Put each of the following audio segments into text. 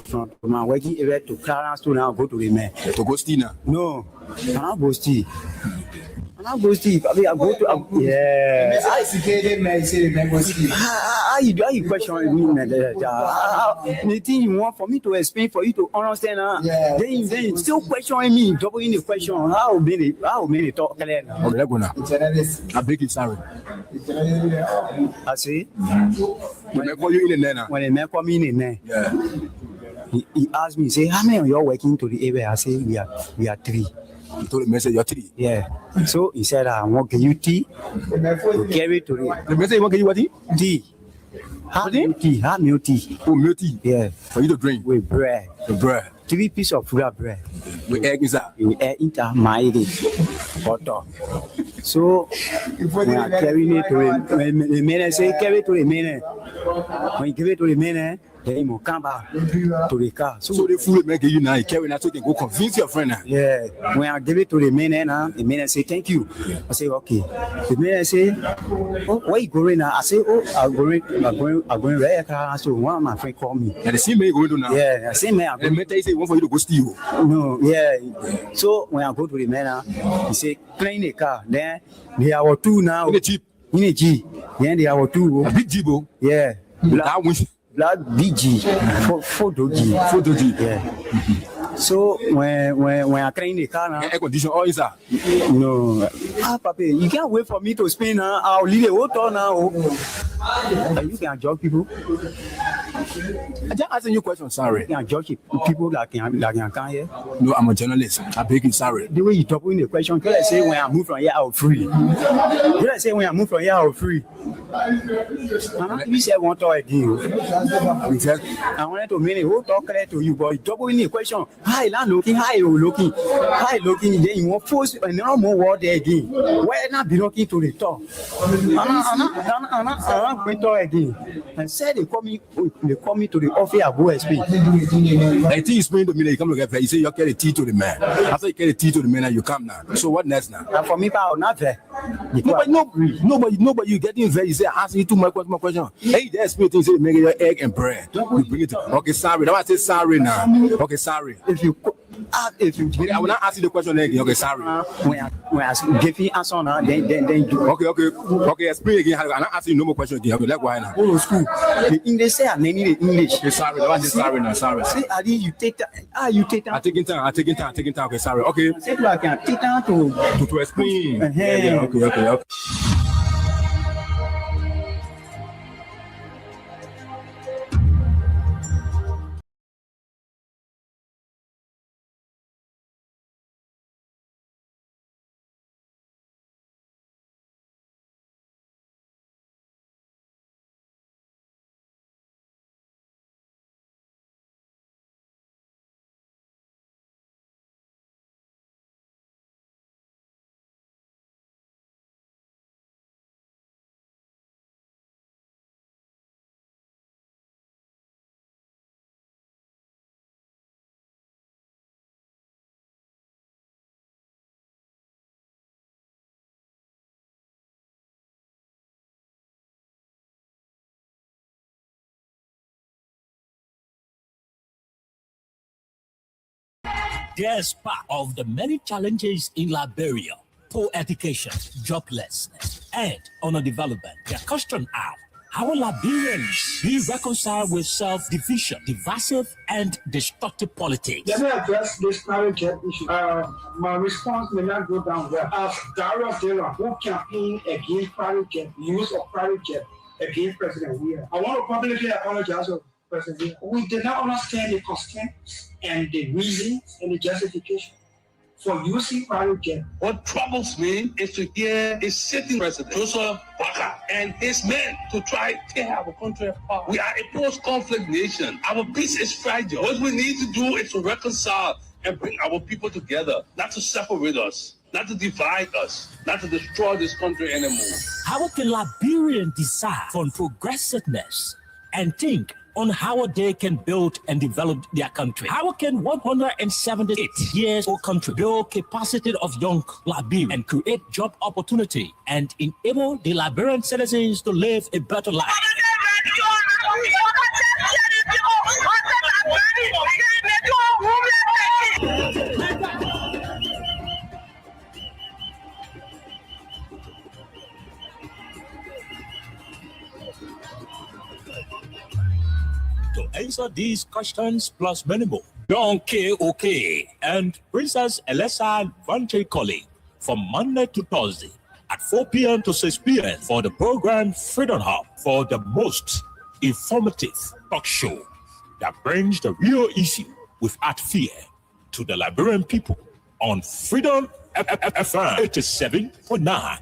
from my working area to Clarence to now go to the man. To go steal now? No, I'm not go steal. I go steal. I go to yeah. How you question me? Anything you want for me to explain for you to understand? Then still questioning me, doubling the question. How many talk clear now? Okay, let's go now. I beg you, sorry. I see. When they call you in the net now. When the man call me in the net. Yeah. He asked me, say, how many of you are working to the area? I say, we are 3. He told the message, you're 3. Yeah. So he said, I want you tea to carry to the message, you want to give you what? Tea. Have milk tea. Oh, milk tea? Yeah. For you to drink? With bread. The bread. 3 pieces of real bread. With egg inside? With egg inside, my butter. So when I carry it to the man, say, carry it to the man. When you give it to the man, then he will come back to the car. So the food make you now, you carry that so you can go convince your friend now. Yeah. When I give it to the man, the man say, thank you. I say, okay. The man say, oh, where you going now? I say, oh, I'm going right car. So one of my friends called me. And the same man you going to now? Yeah, the same man. And the man tell you say, want for you to go steal? No, yeah. So when I go to the man, he say, clean the car. Then they are 2 now. In the Jeep? In the Jeep. Then they are 2. A big Jeep? Yeah. Black BG, photo G. Yeah. So when I clean the car now, air condition all inside. No, Papa, you can't wait for me to spin now. I'll leave the water now. You can judge people. I just asking you a question, sorry. You can judge people that can come here. No, I'm a journalist. I beg you, sorry. The way you talk in the question, can I say when I move from here, I'll free? Can I say when I move from here, I'll free? You said one talk again. I wanted to mean who talk clear to you, but you double in the question. Hi, looking, then you want force and no more word there again. Why not be looking to the top? I'm going to talk again. And said they call me to the office, I go and speak. I think you explain to me that you come to get paid. You say you carry tea to the man. After you carry tea to the man, and you come now. So what next now? And for me, I'll not there. Nobody, you getting very. You say ask me too much question. Hey, there's me things say make your egg and bread. You bring it. Okay, sorry. Now I say sorry now. Okay, sorry. If you I will not ask you the question again. Okay, sorry. When I give you answer now, then do. Okay. Explain again. I'm not asking you no more question again. Okay, let's go now. Go to school. The English say I need the English. Okay, sorry. Now sorry now. Sorry. Say Adi, you take that. You take that. I'm taking time. Okay, sorry. Okay. Say I can take time to explain. Yeah, okay. Despite of the many challenges in Liberia, poor education, joblessness, and underdevelopment, the question are, how will Liberians be reconciled with self-division, divisive, and destructive politics? Let me address this private jet issue. My response may not go down well. As Dario Dela, who campaigned against private jet, use of private jet against President Weah, I want to publicly apologize to President Weah. We did not understand the constraints and the reasons and the justification for using private jet. What troubles me is to hear a sitting president, Joseph Boakai, and his men to try to tear our country apart. We are a post-conflict nation. Our peace is fragile. What we need to do is to reconcile and bring our people together, not to separate us, not to divide us, not to destroy this country anymore. How can Liberians decide on progressiveness and think on how they can build and develop their country? How can 178 years old country build capacity of young Liberians and create job opportunity and enable the Liberian citizens to live a better life? answer these questions plus many more, John K.O.K. and Princess Elessa Vante Colley from Monday to Thursday at 4 p.m. to 6 p.m. for the program Freedom Hub, for the most informative talk show that brings the real issue without fear to the Liberian people on Freedom FM 87.9.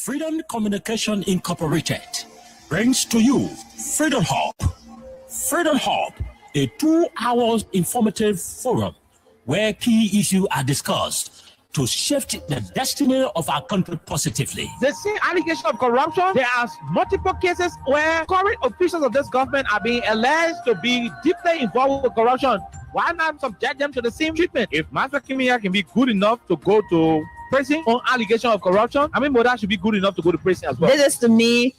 Freedom Communication Incorporated brings to you Freedom Hub. Freedom Hub, a 2-hour informative forum where key issues are discussed to shift the destiny of our country positively. The same allegation of corruption, there are multiple cases where current officials of this government are being alleged to be deeply involved with corruption. Why not subject them to the same treatment? If Master Kimia can be good enough to go to prison on allegation of corruption, I mean, Moda should be good enough to go to prison as well. This is to me,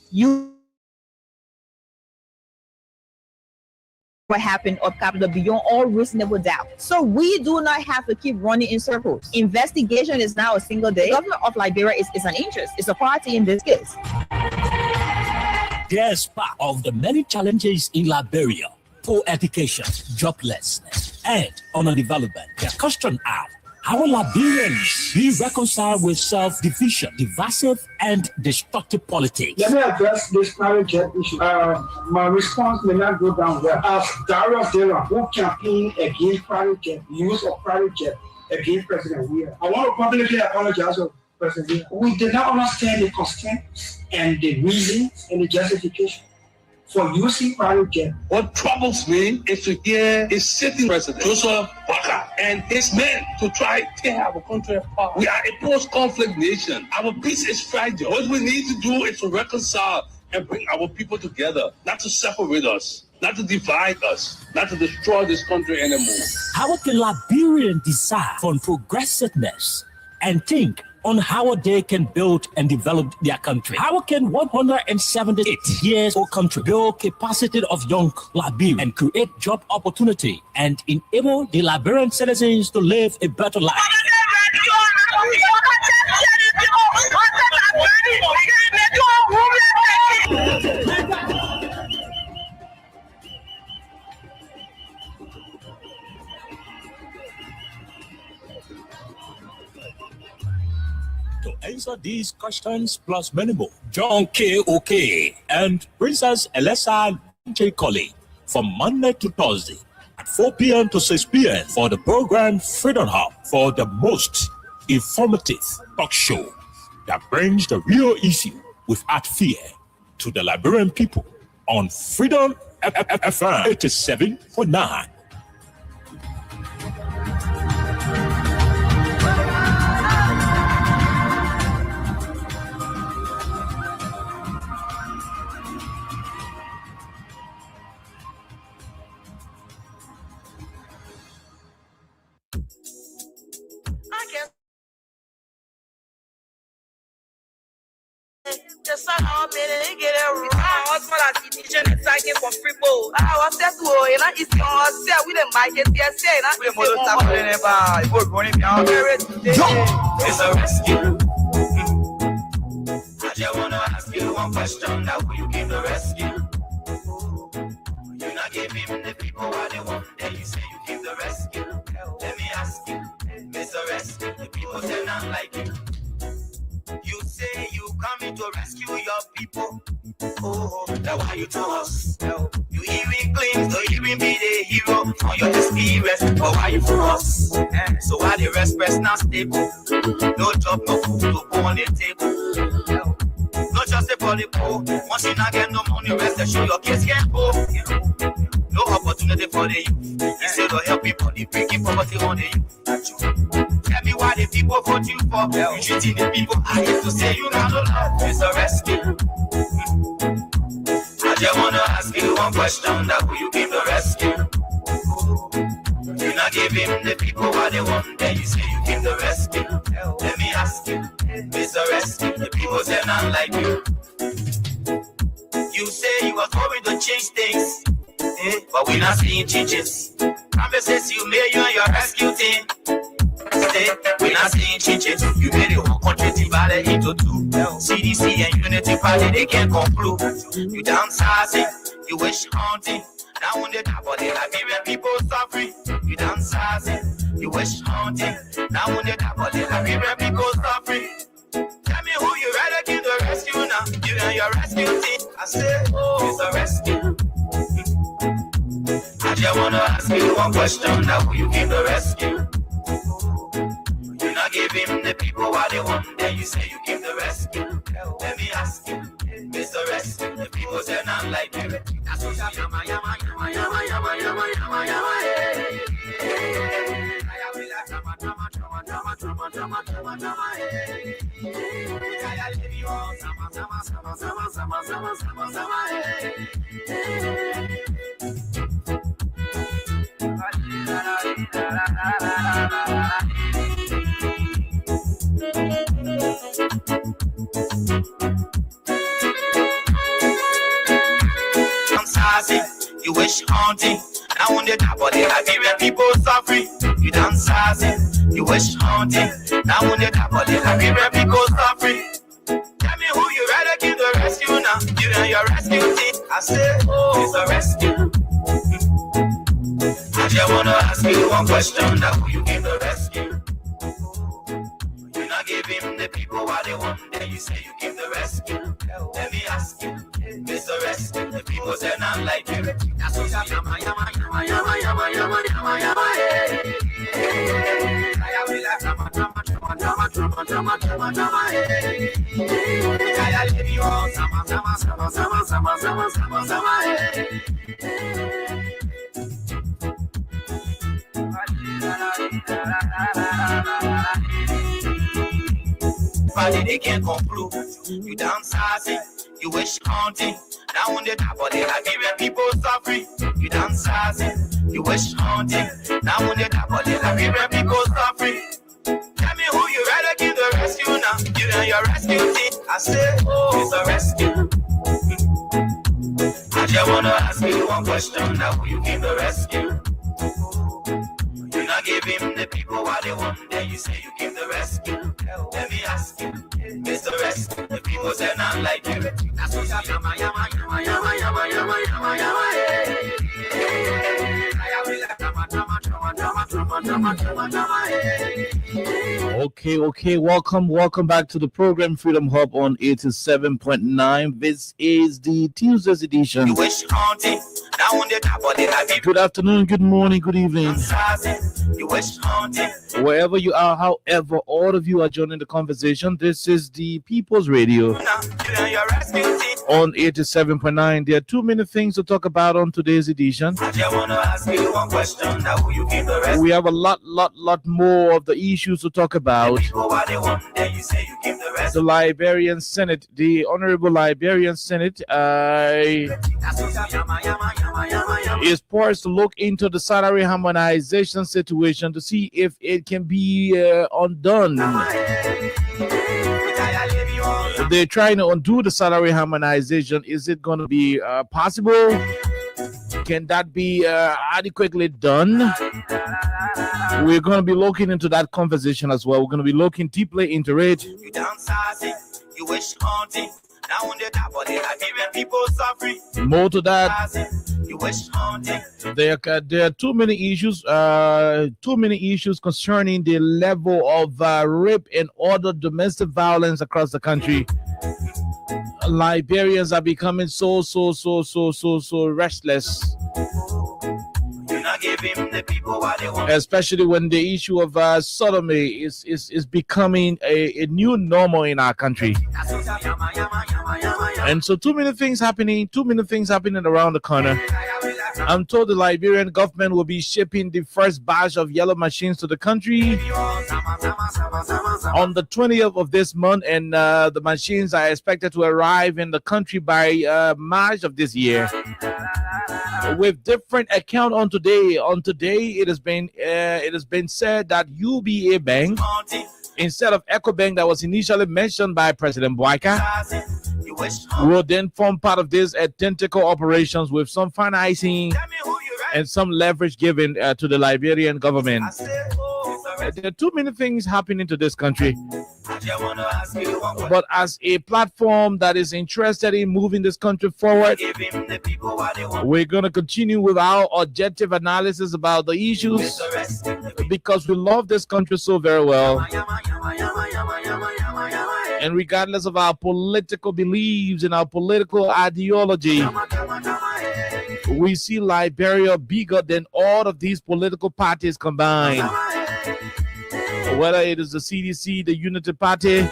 what happened of capital beyond all reasonable doubt. So we do not have to keep running in circles. Investigation is now a single day. The government of Liberia is an interest. It's a party in this case. There's part of the many challenges in Liberia: poor education, joblessness, and underdevelopment. The question are, how will Liberians be reconciled with self-division, divisive, and destructive politics? Let me address this private jet issue. My response may not go down well. As Darius Dillon, who campaigned against private jet, use of private jet against President Weah, I want to publicly apologize to President Weah. We did not understand the constraints and the reasons and the justification for using private jet. What troubles me is to hear a sitting president, Joshua Walker, and his men to try to have a country apart. We are a post-conflict nation. Our peace is fragile. What we need to do is to reconcile and bring our people together, not to separate us, not to divide us, not to destroy this country anymore. How can Liberians decide on progressiveness and think on how they can build and develop their country? How can 178 years old country build capacity of young Liberians and create job opportunity and enable the Liberian citizens to live a better life? To answer these questions plus many more, John K.O.K. and Princess Elessa Vante Colley from Monday to Thursday at 4 p.m. to 6 p.m. for the program Freedom Hub, for the most informative talk show that brings the real issue without fear to the Liberian people on Freedom FM 87.9. It's a rescue. I just wanna ask you one question. Now will you give the rescue? You not give him the people what they want. Then you say you give the rescue. Let me ask you, Mr. Rescue, the people say not like you. You say you coming to rescue your people. Oh, that's why you to us. You even claim to even be the hero on your experience. But why you for us? So why the rest not stable? No job, no food to put on the table. Not just for the poor. Once you not get no money, rest and show your kids can go. No opportunity for the youth. Instead of helping people, breaking poverty on the youth. Tell me why the people vote you for. You treating the people, I hate to say you not love. It's a rescue. I just wanna ask you one question. That will you give the rescue? You not give him the people what they want. Then you say you give the rescue. people say not like you. You say you was going to change things, but we not seeing changes. Promises you made, you and your rescue team. We not seeing changes. You made the whole country divided into two. CDC and Unity Party, they can't conclude. You downsizing, you wish haunting. Now on the top of the Liberian people suffering. You downsizing, you wish haunting. Now on the top of the Liberian people suffering. Tell me who you rather give the rescue now. You and your rescue team. I say, oh, it's a rescue. I just wanna ask you one question. Now who you give the rescue? You not give him the people what they want. Then you say you give the rescue. Let me ask you, Mr. Rescue. The people say not like you. That's what yama yama yama yama yama yama yama you wish haunting. Now on the top of the Liberian people suffering. You downsizing, you wish haunting. Now on the top of the Liberian people suffering. Tell me who you rather give the rescue now. You and your rescue team. I say, oh, it's a rescue. I just wanna ask you one question. Now who you give the rescue? You not give him the people what they want. Then you say you give the rescue. Let me ask you, Mr. Rescue. The people say not like you. That's what yama yama yama yama yama yama yama yama. Party they can't conclude. You downsizing, you wish haunting. Now on the top of the Liberian people suffering. You downsizing, you wish haunting. Now on the top of the Liberian people suffering. Tell me who you rather give the rescue now. You and your rescue team. I say, oh, it's a rescue. I just wanna ask you one question. Now who you give the rescue? You not give him the people what they want. Then you say you give the rescue. Let me ask you, Mr. Rescue. The people say not like you. That's what yama yama yama yama yama yama yama yama. Okay. Welcome back to the program Freedom Hub on 87.9. This is the Tuesday's edition. You wish haunting. Now on the top of the Good afternoon, good morning, good evening. You wish haunting. Wherever you are, however, all of you are joining the conversation. This is the People's Radio on 87.9. There are too many things to talk about on today's edition. I just want to ask you one question. Now who you give the rest? We have a lot more of the issues to talk about. The Liberian Senate, the Honorable Liberian Senate, is poised to look into the salary harmonization situation to see if it can be undone. They're trying to undo the salary harmonization. Is it going to be possible? Can that be adequately done? We're going to be looking into that conversation as well. We're going to be looking deeply into it. You downsizing, you wish haunting. Now on the top of the Liberian people suffering. More to that. You wish haunting. There are too many issues concerning the level of rape and other domestic violence across the country. Liberians are becoming so restless. Especially when the issue of sodomy is becoming a new normal in our country. And so too many things happening around the corner. I'm told the Liberian government will be shipping the first batch of yellow machines to the country on the 20th of this month, and the machines are expected to arrive in the country by March of this year. With different account on today, it has been said that UBA Bank instead of EcoBank that was initially mentioned by President Boyka, will then form part of this identical operations with some financing and some leverage given to the Liberian government. There are too many things happening to this country. But as a platform that is interested in moving this country forward, we're going to continue with our objective analysis about the issues because we love this country so very well. And regardless of our political beliefs and our political ideology, we see Liberia bigger than all of these political parties combined. Whether it is the CDC, the Unity Party,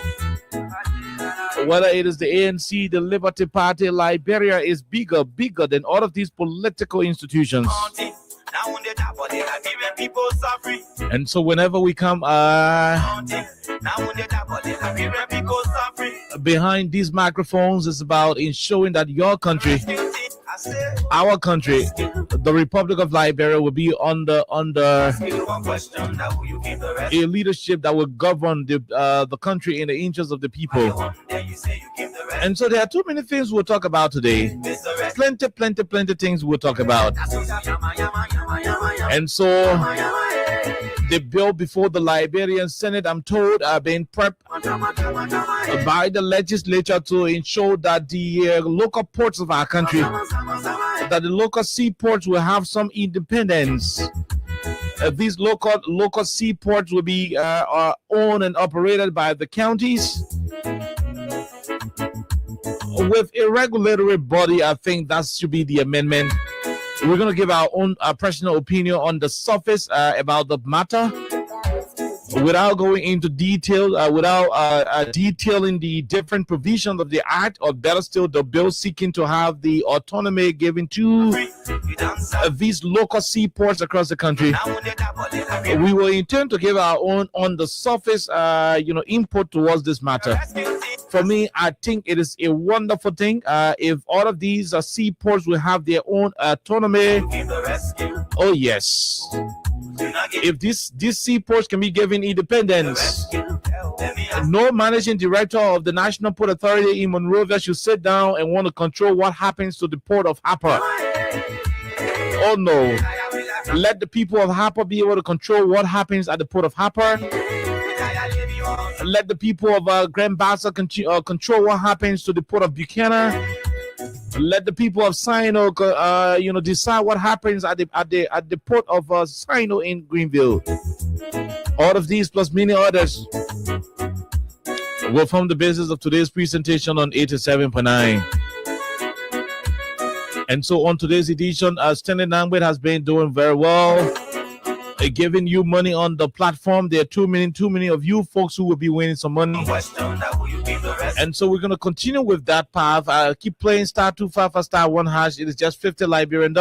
whether it is the ANC, the Liberty Party, Liberia is bigger than all of these political institutions. And so whenever we come behind these microphones, it's about ensuring that your country, our country, the Republic of Liberia, will be under a leadership that will govern the country in the interest of the people. And so there are too many things we'll talk about today. Plenty things we'll talk about. And so the bill before the Liberian Senate, I'm told, are being prepped by the legislature to ensure that the local ports of our country, that the local seaports will have some independence. These local seaports will be owned and operated by the counties with a regulatory body. I think that should be the amendment. We're going to give our own personal opinion on the surface about the matter without going into detail, without detailing the different provisions of the act, or better still, the bill seeking to have the autonomy given to these local seaports across the country. We will intend to give our own on the surface, input towards this matter. For me, I think it is a wonderful thing if all of these seaports will have their own autonomy. Oh yes. If these seaports can be given independence, no managing director of the National Port Authority in Monrovia should sit down and want to control what happens to the port of Harper. Oh no. Let the people of Harper be able to control what happens at the port of Harper. Let the people of Grand Bassa control what happens to the port of Buchanan. Let the people of Sino, decide what happens at the port of Sino in Greenville. All of these plus many others will form the basis of today's presentation on 87.9. And so on today's edition, Stanley Nangwit has been doing very well, giving you money on the platform. There are too many of you folks who will be winning some money. And so we're going to continue with that path. Keep playing *255 *1#. It is just $50 Liberian.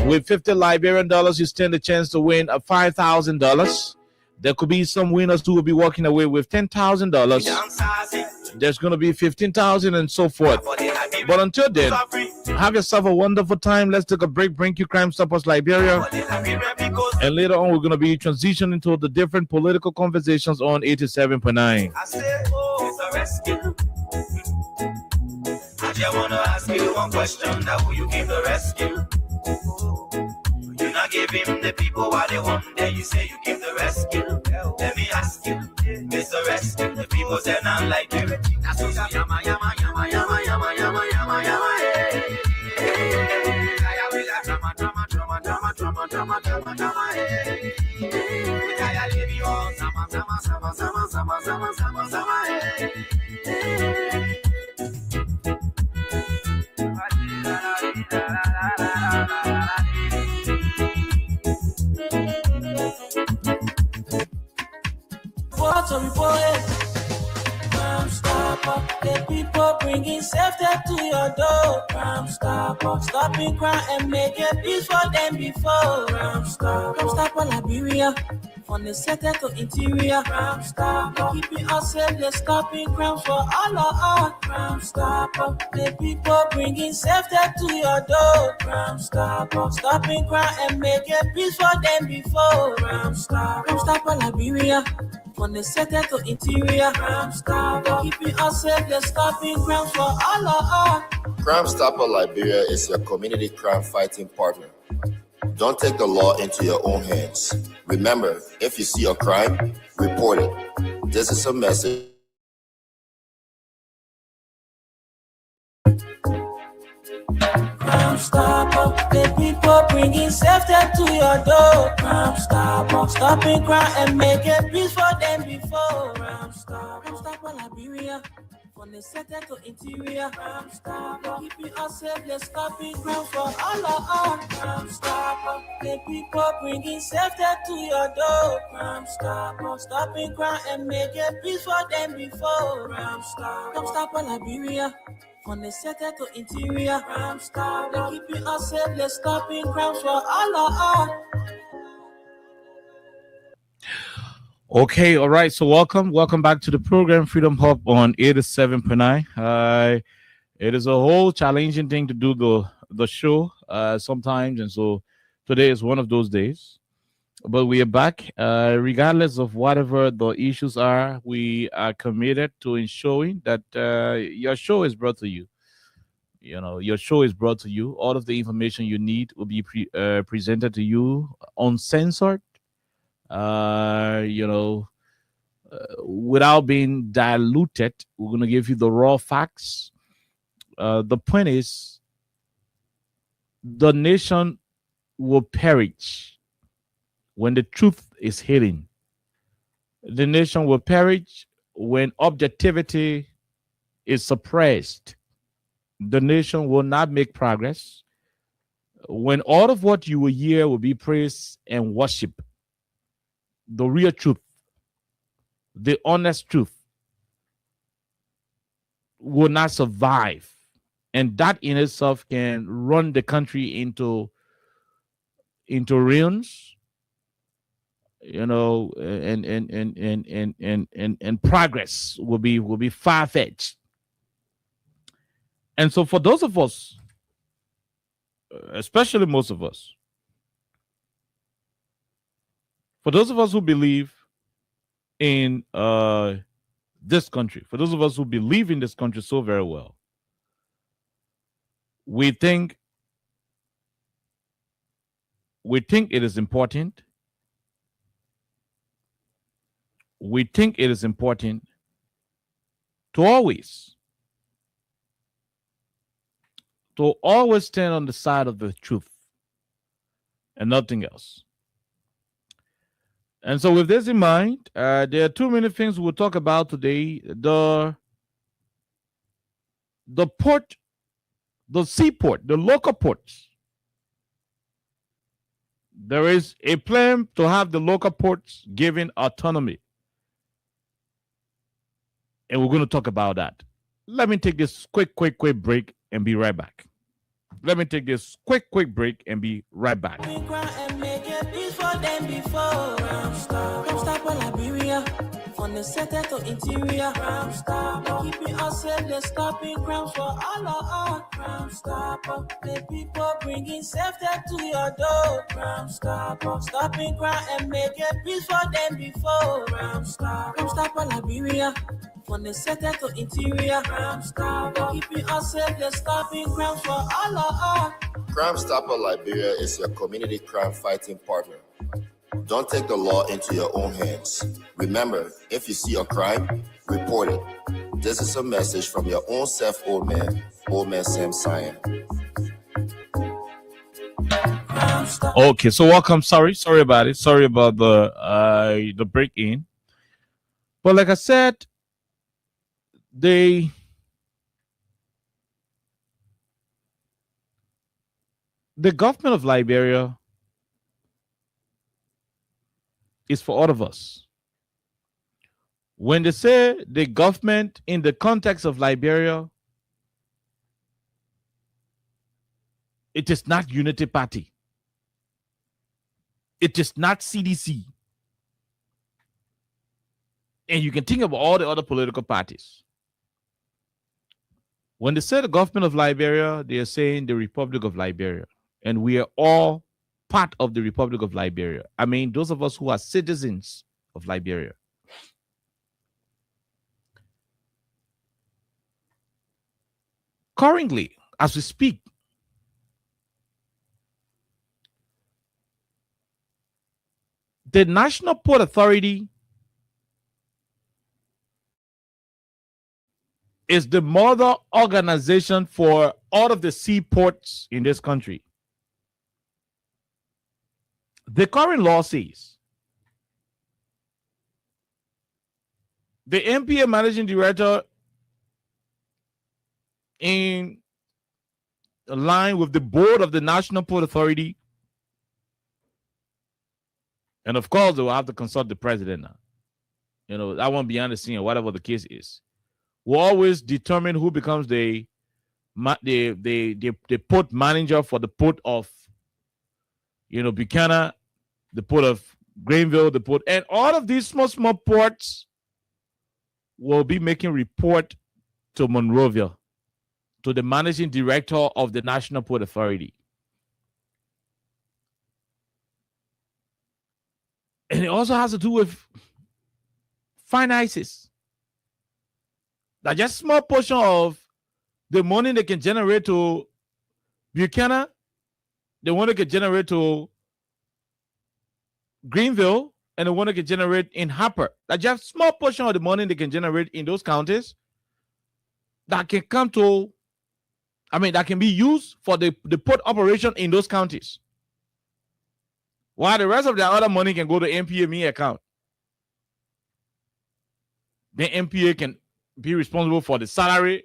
With $50 Liberian, you stand a chance to win $5,000. There could be some winners who will be walking away with $10,000. There's going to be $15,000 and so forth. But until then, have yourself a wonderful time. Let's take a break. Bring you Crime Stoppers Liberia. And later on, we're going to be transitioning to the different political conversations on 87.9. I just want to ask you one question. That will you give the rescue? You not give him the people what they want. Then you say you give the rescue. Let me ask you, Mr. Rescue. The people say not like you. That's what yama yama yama yama yama yama yama yama. Bottom boy, Crime Stopper, the people bringing safety to your door. Crime Stopper, stopping crime and making peace for them before. Crime Stopper Liberia. From the center to interior, Crime Stopper. Keeping us safe, they're stopping crimes for all of us. Crime Stopper. The people bringing safety to your door. Crime Stopper. Stopping crime and making peace for them before. Crime Stopper. Crime Stopper Liberia. From the center to interior, Crime Stopper. Keeping us safe, they're stopping crimes for all of us. Crime Stopper Liberia is your community crime fighting partner. Don't take the law into your own hands. Remember, if you see a crime, report it. This is a message. Crime Stopper, the people bringing safety to your door. Crime Stopper, stopping crime and making peace for them before. Crime Stopper Liberia. From the center to interior, Crime Stopper. Keeping us safe, let's stopping crime for all of us. Crime Stopper. The people bringing safety to your door. Crime Stopper. Stopping crime and making peace for them before. Crime Stopper Liberia. From the center to interior, Crime Stopper. Keeping us safe, let's stopping crimes for all of us. Okay, all right. So welcome back to the program Freedom Hub on 87.9. It is a whole challenging thing to do the show sometimes, and so today is one of those days. But we are back, regardless of whatever the issues are. We are committed to ensuring that your show is brought to you. You know, your show is brought to you. All of the information you need will be presented to you uncensored. Without being diluted. We're going to give you the raw facts. The point is, the nation will perish when the truth is hidden. The nation will perish when objectivity is suppressed. The nation will not make progress when all of what you will hear will be praise and worship. The real truth, the honest truth will not survive. And that in itself can run the country into ruins, you know, and progress will be far-fetched. And so for those of us, especially most of us, for those of us who believe in this country, for those of us who believe in this country so very well, we think it is important. We think it is important to always stand on the side of the truth and nothing else. And so with this in mind, there are too many things we'll talk about today. The port, the seaport, the local ports. There is a plan to have the local ports given autonomy. And we're going to talk about that. Let me take this quick break and be right back. Let me take this quick break and be right back. From the center to interior, Crime Stopper. Keeping us safe, they're stopping crimes for all of us. Crime Stopper. The people bringing safety to your door. Crime Stopper. Stopping crime and making peace for them before. Crime Stopper. Crime Stopper Liberia. From the center to interior, Crime Stopper. Keeping us safe, they're stopping crimes for all of us. Crime Stopper Liberia is your community crime fighting partner. Don't take the law into your own hands. Remember, if you see a crime, report it. This is a message from your own self, Old Man Sam Cyan. Okay, so welcome. Sorry about it. Sorry about the break in. But like I said, the government of Liberia is for all of us. When they say the government in the context of Liberia, it is not Unity Party. It is not CDC. And you can think of all the other political parties. When they say the government of Liberia, they are saying the Republic of Liberia. And we are all part of the Republic of Liberia. I mean, those of us who are citizens of Liberia. Currently, as we speak, the National Port Authority is the mother organization for all of the seaports in this country. The current law says the NPA managing director, in line with the board of the National Port Authority, and of course, they will have to consult the president now. You know, that won't be behind the scene, or whatever the case is. Will always determine who becomes the port manager for the port of, Buchanan, the port of Greenville, the port, and all of these small ports will be making report to Monrovia, to the managing director of the National Port Authority. And it also has to do with finances. That just small portion of the money they can generate to Buchanan, the one they can generate to Greenville, and the one they can generate in Harper. That just small portion of the money they can generate in those counties that can come to, that can be used for the port operation in those counties. While the rest of the other money can go to NPA account. Then NPA can be responsible for the salary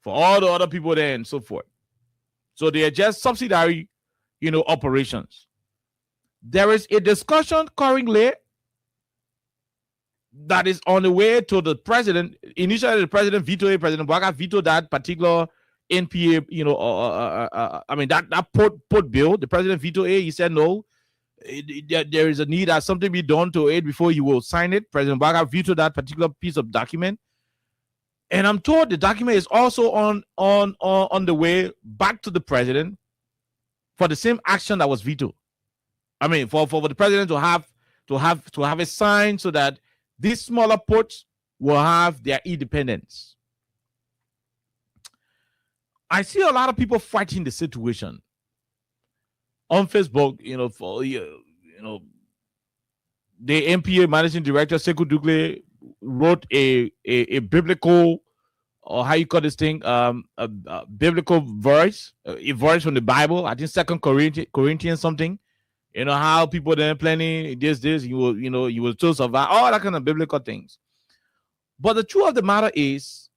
for all the other people there and so forth. So they are just subsidiary, operations. There is a discussion currently that is on the way to the president. Initially, the president vetoed it. President Bouaka vetoed that particular NPA, that port bill. The president vetoed it. He said no. There is a need that something be done to it before you will sign it. President Bouaka vetoed that particular piece of document. And I'm told the document is also on the way back to the president for the same action that was vetoed. For the president to have it signed so that these smaller ports will have their independence. I see a lot of people fighting the situation on Facebook. The NPA managing director Sekou Dougle wrote a biblical, or how you call this thing, a biblical verse, a verse from the Bible. I think 2 Corinthians something. How people then planning this, you will still survive, all that kind of biblical things. But the truth of the matter is,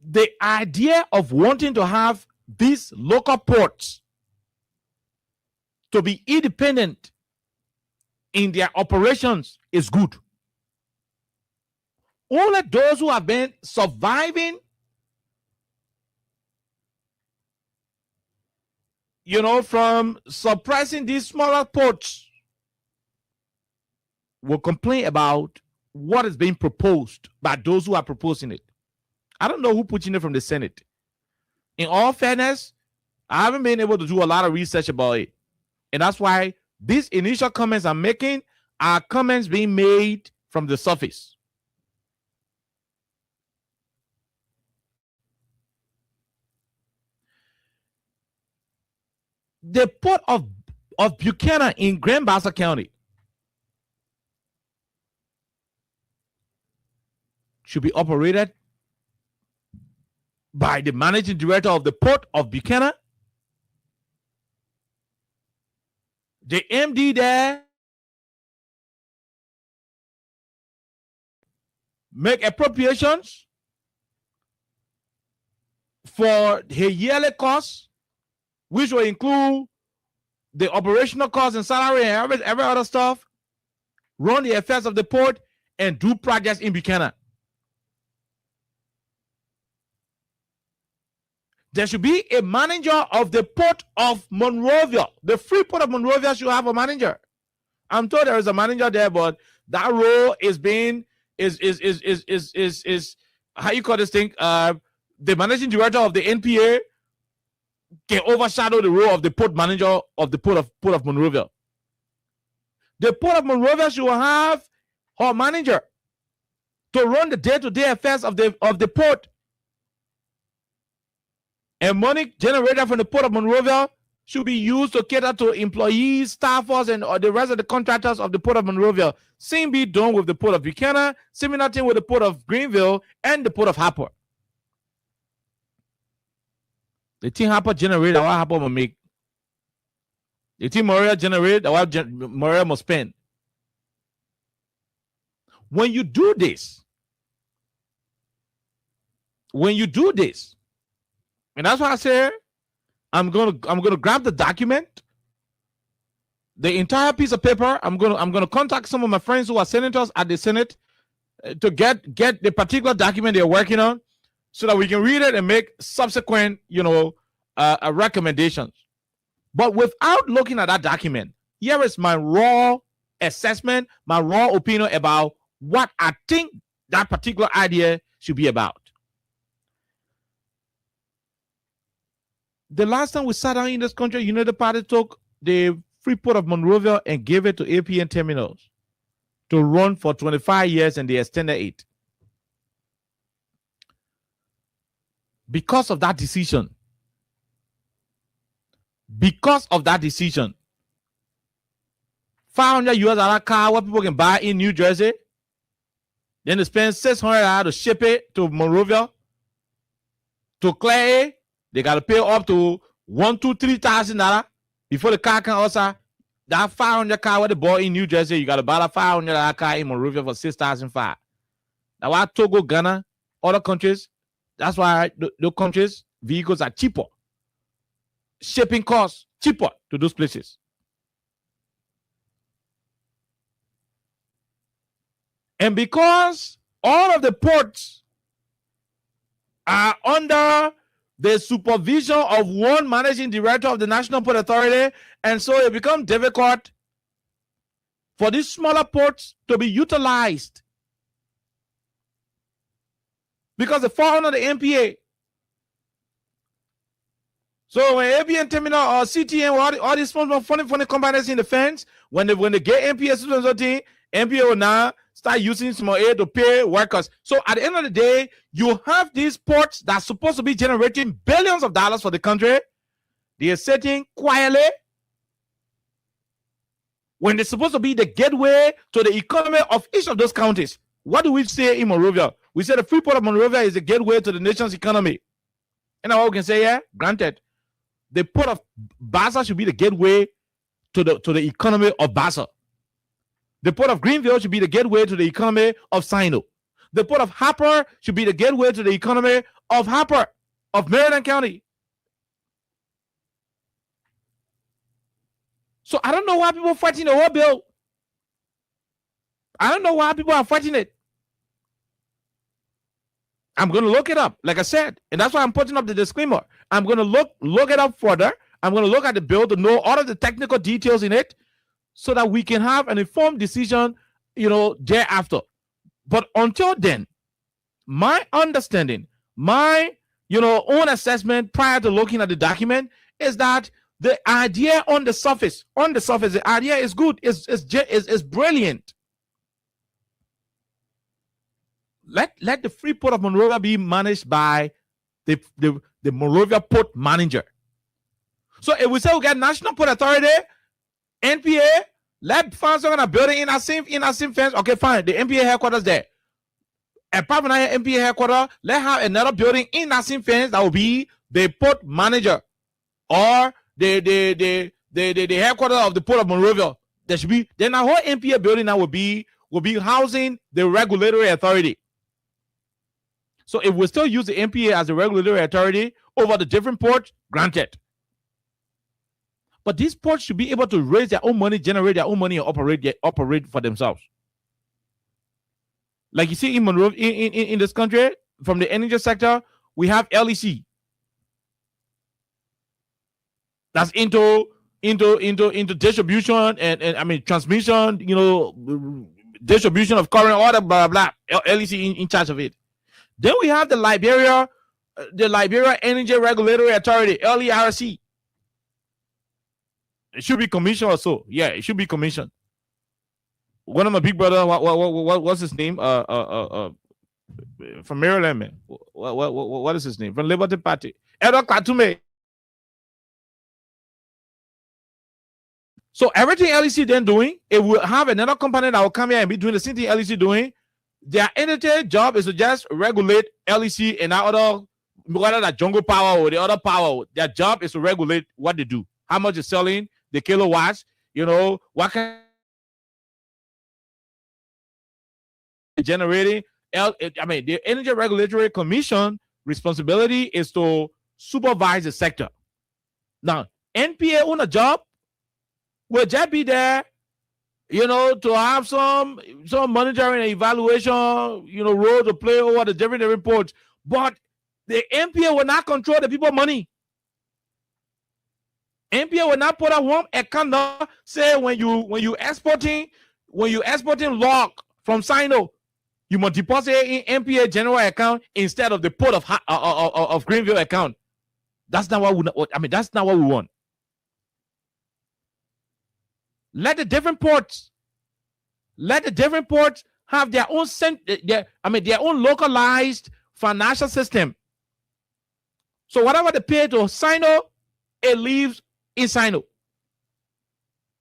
the idea of wanting to have these local ports to be independent in their operations is good. Only those who have been surviving, from suppressing these smaller ports will complain about what is being proposed by those who are proposing it. I don't know who put in it from the Senate. In all fairness, I haven't been able to do a lot of research about it. And that's why these initial comments I'm making are comments being made from the surface. The port of Buchanan in Grand Bassa County should be operated by the managing director of the port of Buchanan. The MD there make appropriations for her yearly costs, which will include the operational costs and salary and every other stuff, run the affairs of the port, and do projects in Buchanan. There should be a manager of the port of Monrovia. The free port of Monrovia should have a manager. I'm told there is a manager there, but that role is how you call this thing? The managing director of the NPA can overshadow the role of the port manager of the Port of Monrovia. The Port of Monrovia should have her manager to run the day-to-day affairs of the port. And money generated from the Port of Monrovia should be used to cater to employees, staffers, and the rest of the contractors of the Port of Monrovia. Same be done with the Port of Buchanan, similar thing with the Port of Greenville and the Port of Harper. The team Harper generated what Harper will make. The team Moria generated what Moria must spend. When you do this, and that's why I say I'm gonna grab the document, the entire piece of paper. I'm gonna contact some of my friends who are senators at the Senate to get the particular document they're working on, so that we can read it and make subsequent, recommendations. But without looking at that document, here is my raw assessment, my raw opinion about what I think that particular idea should be about. The last time we sat down in this country, United Party took the Freeport of Monrovia and gave it to APN Terminals to run for 25 years, and they extended it. Because of that decision, $500 US car what people can buy in New Jersey, then they spend $600 to ship it to Monrovia, to clear it. They got to pay up to $1,000-$3,000 before the car can also. That $500 car what they bought in New Jersey, you got to buy that $500 car in Monrovia for $6,500. Now, why Togo, Ghana, other countries, that's why those countries vehicles are cheaper. Shipping costs cheaper to those places. And because all of the ports are under the supervision of one managing director of the National Port Authority, and so it becomes difficult for these smaller ports to be utilized because they fall under the NPA. So when APN Terminal or CTN, all these funny companies in the fence, when they get NPA systems, NPA will now start using small aid to pay workers. So at the end of the day, you have these ports that are supposed to be generating billions of dollars for the country. They are sitting quietly when they're supposed to be the gateway to the economy of each of those counties. What do we say in Monrovia? We say the Freeport of Monrovia is the gateway to the nation's economy. And now we can say, yeah, granted. The Port of Bassa should be the gateway to the economy of Bassa. The Port of Greenville should be the gateway to the economy of Sino. The Port of Harper should be the gateway to the economy of Harper, of Maryland County. So I don't know why people are fighting the whole bill. I don't know why people are fighting it. I'm going to look it up, like I said, and that's why I'm putting up the disclaimer. I'm going to look it up further. I'm going to look at the bill to know all of the technical details in it so that we can have an informed decision, thereafter. But until then, my understanding, my, own assessment prior to looking at the document is that the idea on the surface, the idea is good, is brilliant. Let the Freeport of Monrovia be managed by the Monrovia Port Manager. So if we say we get National Port Authority, NPA, let find some kind of building in our same fence. Okay, fine. The NPA headquarters there. Apart from that NPA headquarters, let's have another building in that same fence that will be the Port Manager or the headquarters of the Port of Monrovia. There should be then our whole NPA building now will be housing the regulatory authority. So if we still use the NPA as a regulatory authority over the different ports, granted. But these ports should be able to raise their own money, generate their own money, and operate for themselves. Like you see in Monrovia, in this country, from the energy sector, we have LEC. That's into into distribution and transmission, distribution of current, all that blah blah blah. LEC in charge of it. Then we have the Liberia Energy Regulatory Authority, LERC. It should be commissioned or so. Yeah, it should be commissioned. One of my big brother, what's his name? From Maryland, man. What is his name? From Liberty Party. Edward Katume. So everything LEC then doing, it will have another company that will come here and be doing the same thing LEC doing. Their entire job is to just regulate LEC and other, whether that jungle power or the other power. Their job is to regulate what they do, how much is selling, the kilowatts, what kind of generating. The Energy Regulatory Commission responsibility is to supervise the sector. Now, NPA on a job will just be there, to have some monitoring and evaluation, role to play over the different reports. But the NPA will not control the people's money. NPA will not put a home account number, say when you exporting log from Sino, you must deposit in NPA general account instead of the port of Greenville account. That's not what that's not what we want. Let the different ports have their own their own localized financial system. So whatever they pay to Sino, it leaves in Sino.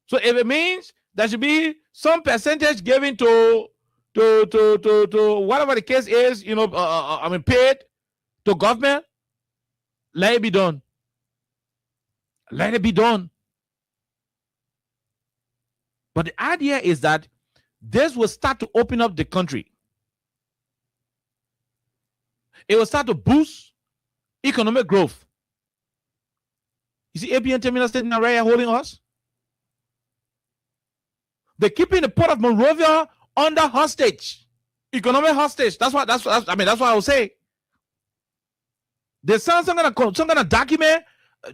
So if it means there should be some percentage given to whatever the case is, paid to government, let it be done. Let it be done. But the idea is that this will start to open up the country. It will start to boost economic growth. You see APN Terminal sitting right here holding us? They're keeping the Port of Monrovia under hostage, economic hostage. That's what I would say. They sound some kind of document.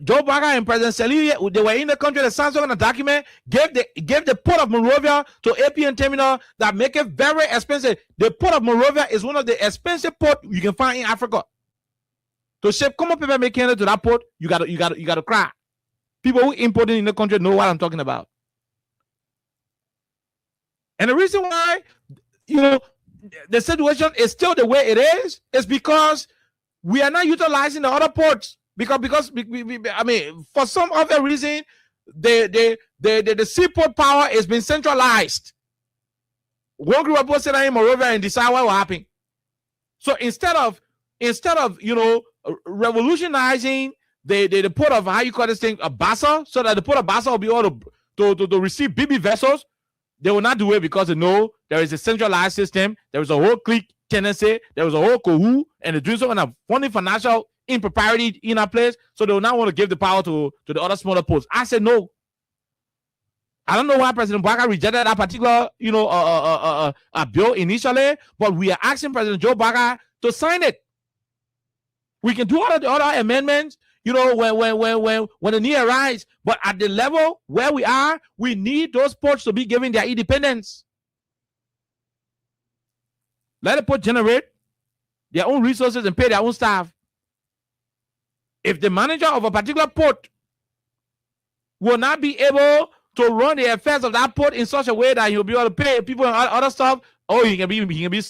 Joe Baga and President Sali, they were in the country. They signed some kind of document, gave the Port of Monrovia to APN Terminal that make it very expensive. The Port of Monrovia is one of the expensive ports you can find in Africa. To ship common paper making it to that port, you gotta cry. People who importing in the country know what I'm talking about. And the reason why, the situation is still the way it is because we are not utilizing the other ports because for some other reason, the seaport power has been centralized. One group of people sit in Monrovia and decide what will happen. So instead of revolutionizing the port of, how you call this thing, Bassa, so that the port of Bassa will be able to receive BB vessels, they will not do it because they know there is a centralized system. There is a whole clique tendency. There is a whole cohort, and they're doing some kind of funding financial impropriety in our place. So they will not want to give the power to the other smaller ports. I said no. I don't know why President Baka rejected that particular, bill initially, but we are asking President Joe Baka to sign it. We can do all of the other amendments, when the need arises. But at the level where we are, we need those ports to be given their independence. Let the port generate their own resources and pay their own staff. If the manager of a particular port will not be able to run the affairs of that port in such a way that he'll be able to pay people and other stuff, he can be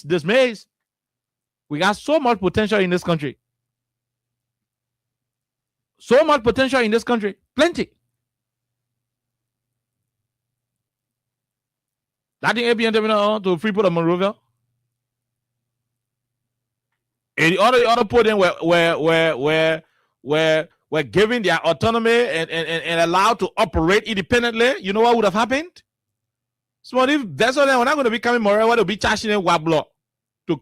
dismissed. We got so much potential in this country. So much potential in this country. Plenty. That thing APN Terminal to Freeport of Monrovia. And the other port in were given their autonomy and allowed to operate independently. You know what would have happened? So if that's what they're not going to be coming Monrovia, they'll be charging a Wablo to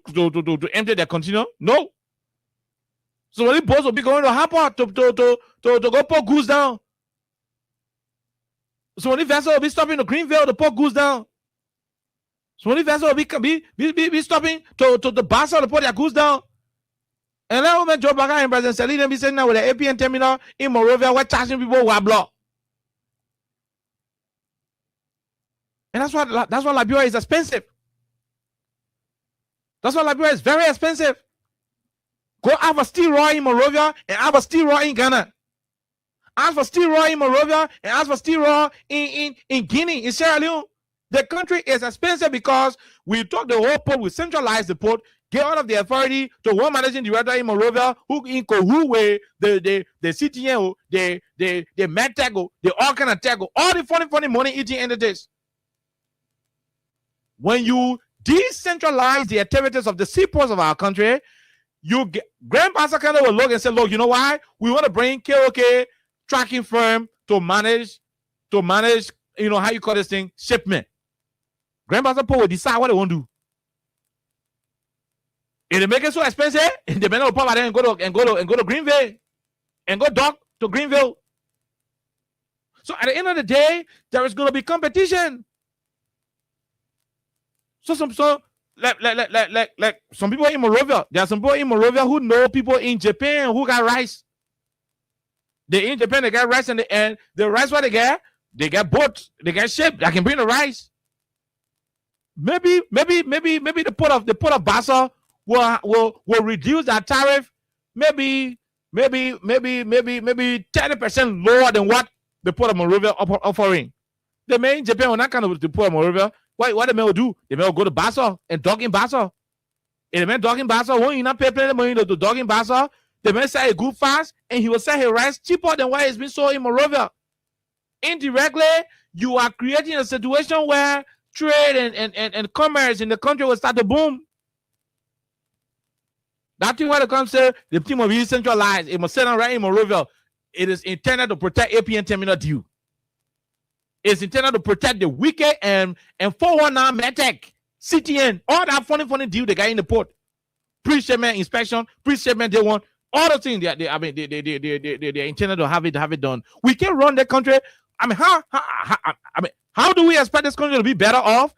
empty their container. No. So when the boats will be going to Harper to go put goods down. So when the vessel will be stopping to Greenville to put goods down. So when the vessel will be stopping to the Bassa to put their goods down. And then when Joe Baga and President Sali then be sitting there with the APN Terminal in Monrovia, we're charging people Wablo. And that's why Liberia is expensive. That's why Liberia is very expensive. Go have a steel raw in Monrovia and have a steel raw in Ghana. Ask for steel raw in Monrovia and ask for steel raw in Guinea, in Sierra Leone. The country is expensive because we took the whole port, we centralized the port, get out of the authority to one managing director in Monrovia who in Kohue, the CTN, the MedTech, the all kind of tech, all the funny money eating entities. When you decentralize the activities of the seaports of our country, you get Grand Pastor kind of will look and say, look, you know why? We want to bring KOK tracking firm to manage, you know, how you call this thing, shipment. Grand Pastor Paul will decide what they want to do. If they make it so expensive, they may not pop and go to Greenville and go dock to Greenville. So at the end of the day, there is going to be competition. So like some people in Monrovia, there are some people in Monrovia who know people in Japan who got rice. They in Japan, they got rice, and the rice what they get boats, they get ship that can bring the rice. Maybe the port of Bassa will reduce that tariff. Maybe 30% lower than what the port of Monrovia offering. The main Japan will not kind of the port of Monrovia. What the man will do? The man will go to Bassa and dock in Bassa. If the man dock in Bassa, won't you not pay plenty money to dock in Bassa? The man sell a good fast and he will sell his rice cheaper than what it's been sold in Monrovia. Indirectly, you are creating a situation where trade and commerce in the country will start to boom. That's why the concept, the team will be centralized. It must sit down right in Monrovia. It is intended to protect APN terminal due. It's intended to protect the wicked and 419 MedTech, CTN, all that funny deal they got in the port. Pre-shipment inspection, pre-shipment they want, all the things they're intended to have it done. We can run the country. I mean, how do we expect this country to be better off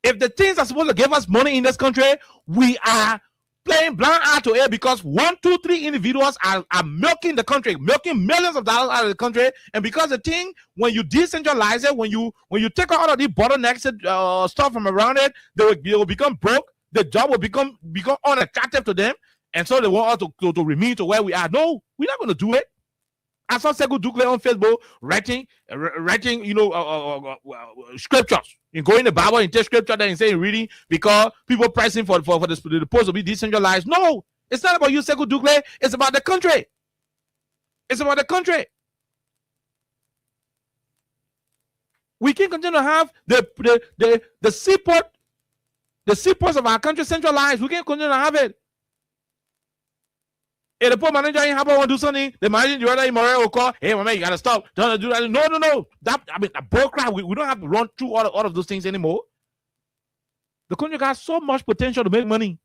if the things are supposed to give us money in this country, we are playing blind eye to it because 1, 2, 3 individuals are milking the country, milking millions of dollars out of the country. And because the thing, when you decentralize it, when you take out all of the bottlenecks stuff from around it, they will become broke. The job will become unattractive to them, and so they want us to remain to where we are. No, we're not going to do it. I saw Sekou Dukle on Facebook writing, scriptures. You go in the Bible and take scripture that and say reading because people pressing for the post to be decentralized. No, it's not about you, Sekou Dukle. It's about the country. It's about the country. We can continue to have the seaports of our country centralized. We can continue to have it. If the poor manager in Harbour want to do something, the manager director in Montreal will call, hey, my man, you got to stop. Don't do that. No. A bullcrap. We don't have to run through all of those things anymore. The country got so much potential to make money.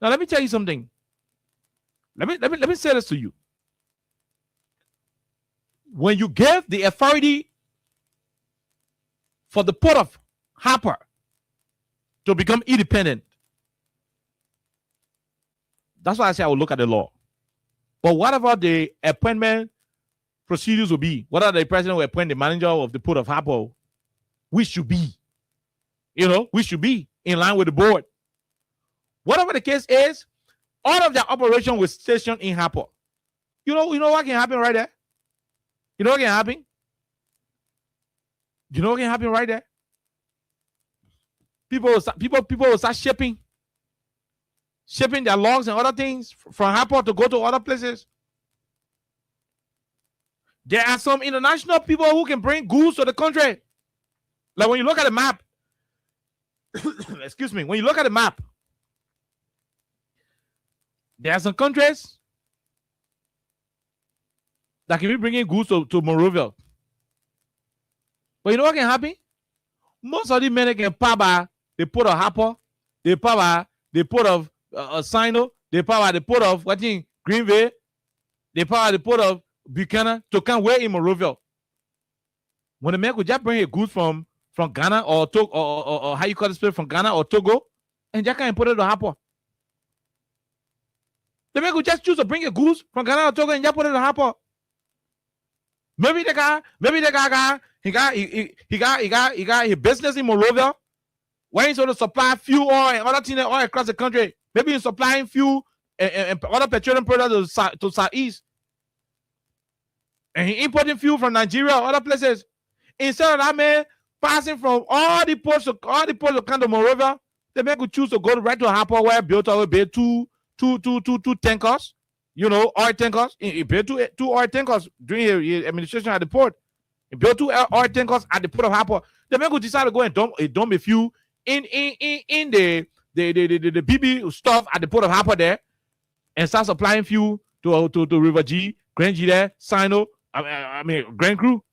Now, let me tell you something. Let me say this to you. When you give the authority for the port of Harper to become independent, that's why I say I will look at the law. But whatever the appointment procedures will be, whether the president will appoint the manager of the port of Harper, we should be in line with the board. Whatever the case is, all of their operation was stationed in Harper. You know what can happen right there? You know what can happen? You know what can happen right there? People will start shipping their logs and other things from Harper to go to other places. There are some international people who can bring goods to the country. Like when you look at the map, excuse me, when you look at the map, there are some countries that can be bringing goods to Monrovia. But you know what can happen? Most of the men can power the port of Harper, they power the port of Sino, they power the port of Greenville, they power the port of Buchanan to come where in Monrovia. When the man could just bring a goods from Ghana or how you call this place, from Ghana or Togo, and just can put it to Harper. The man could just choose to bring a goods from Ghana or Togo and just put it to Harper. Maybe the guy he got his business in Monrovia, where he's going to supply fuel oil and other things all across the country. Maybe he's supplying fuel and other petroleum products to Southeast. And he importing fuel from Nigeria or other places. Instead of that man passing from all the ports to come to Monrovia, the man could choose to go right to Harper where Biota will be two tankers, oil tankers. He built two oil tankers during his administration at the port. He built two oil tankers at the port of Harper. The man could decide to go and dump a few in the BB stuff at the port of Harper there and start supplying fuel to River G, Grand G there, Sino, Grand Crew.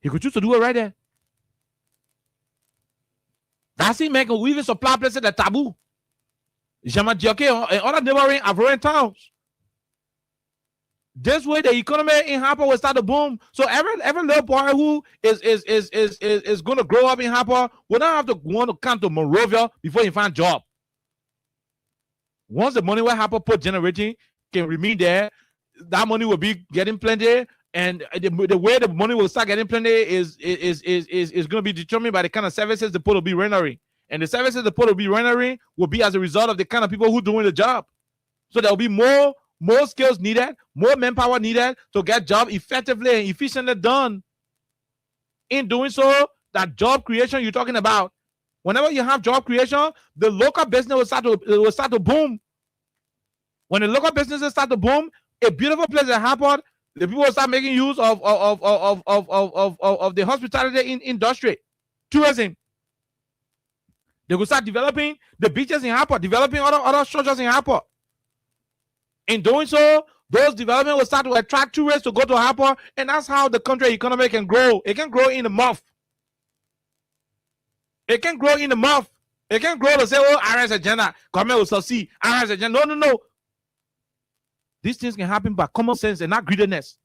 He could choose to do it right there. That's it, man. We even supply places that taboo. Jamadioke and other neighboring Ivorian towns. This way, the economy in Harper will start to boom. So every little boy who is going to grow up in Harper will not have to want to come to Monrovia before he find a job. Once the money where Harper put generating can remain there, that money will be getting plenty. And the way the money will start getting plenty is going to be determined by the kind of services the port will be rendering. And the services the port will be rendering will be as a result of the kind of people who are doing the job. So there will be more skills needed, more manpower needed to get job effectively and efficiently done. In doing so, that job creation you're talking about, whenever you have job creation, the local business will start to boom. When the local businesses start to boom, a beautiful place that happened, the people will start making use of the hospitality industry, tourism. They will start developing the beaches in Harper, developing other structures in Harper. In doing so, those developments will start to attract tourists to go to Harper, and that's how the country economy can grow. It can grow in a month. It can grow in a month. It can grow to say, oh, RS agenda, government will succeed. RS agenda. No. These things can happen by common sense and not greediness.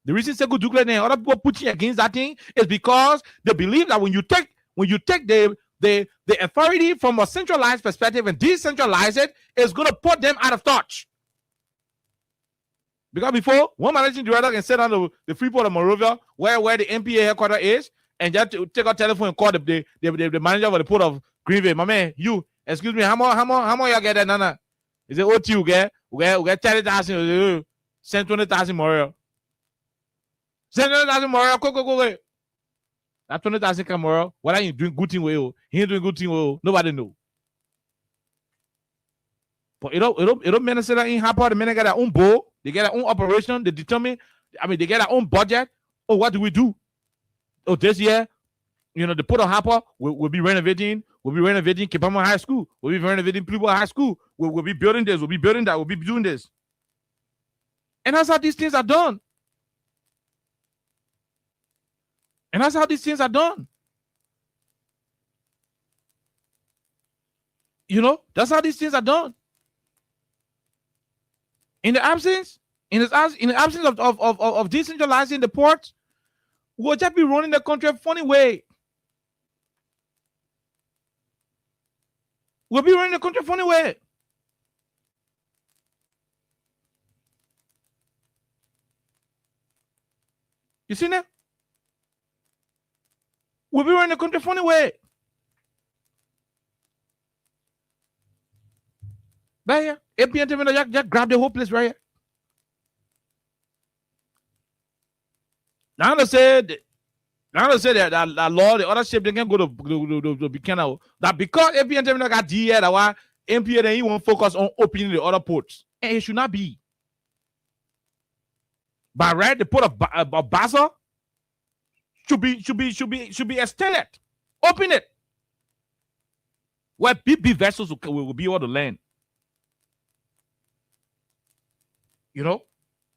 The reason Sekou Dukle and other people pushing against that thing is because they believe that when you take the authority from a centralized perspective and decentralize it, it's going to put them out of touch. Because before, one managing director can sit on the Freeport of Monrovia, where the MPA headquarters is, and just take a telephone and call the manager of the port of Greenville. My man, excuse me, how more y'all get that, Nana? Is it OT you get? We get 30,000, send 20,000 more. Send 20,000 more, quick. That 20,000 come more. What are you doing good thing with you? He ain't doing good thing with you. Nobody know. But it don't mean that in Harper, the men get their own board, they get their own operation, they determine, they get their own budget. Oh, what do we do? Oh, this year, the Port of Harper will be renovating. We'll be renovating Kipama High School. We'll be renovating Pluba High School. We'll be building this. We'll be building that. We'll be doing this. And that's how these things are done. That's how these things are done. In the absence of decentralizing the ports, we'll just be running the country a funny way. We'll be running the country a funny way. You see that? We'll be running the country a funny way. Right here. APN just grab the whole place right here. Now they said that law, the other ship, they can go to Buchanan. That because APN terminal got DA, that why MPA then he won't focus on opening the other ports. And it should not be. But right, the port of Bassa should be extended. Open it. Where big vessels will be able to land.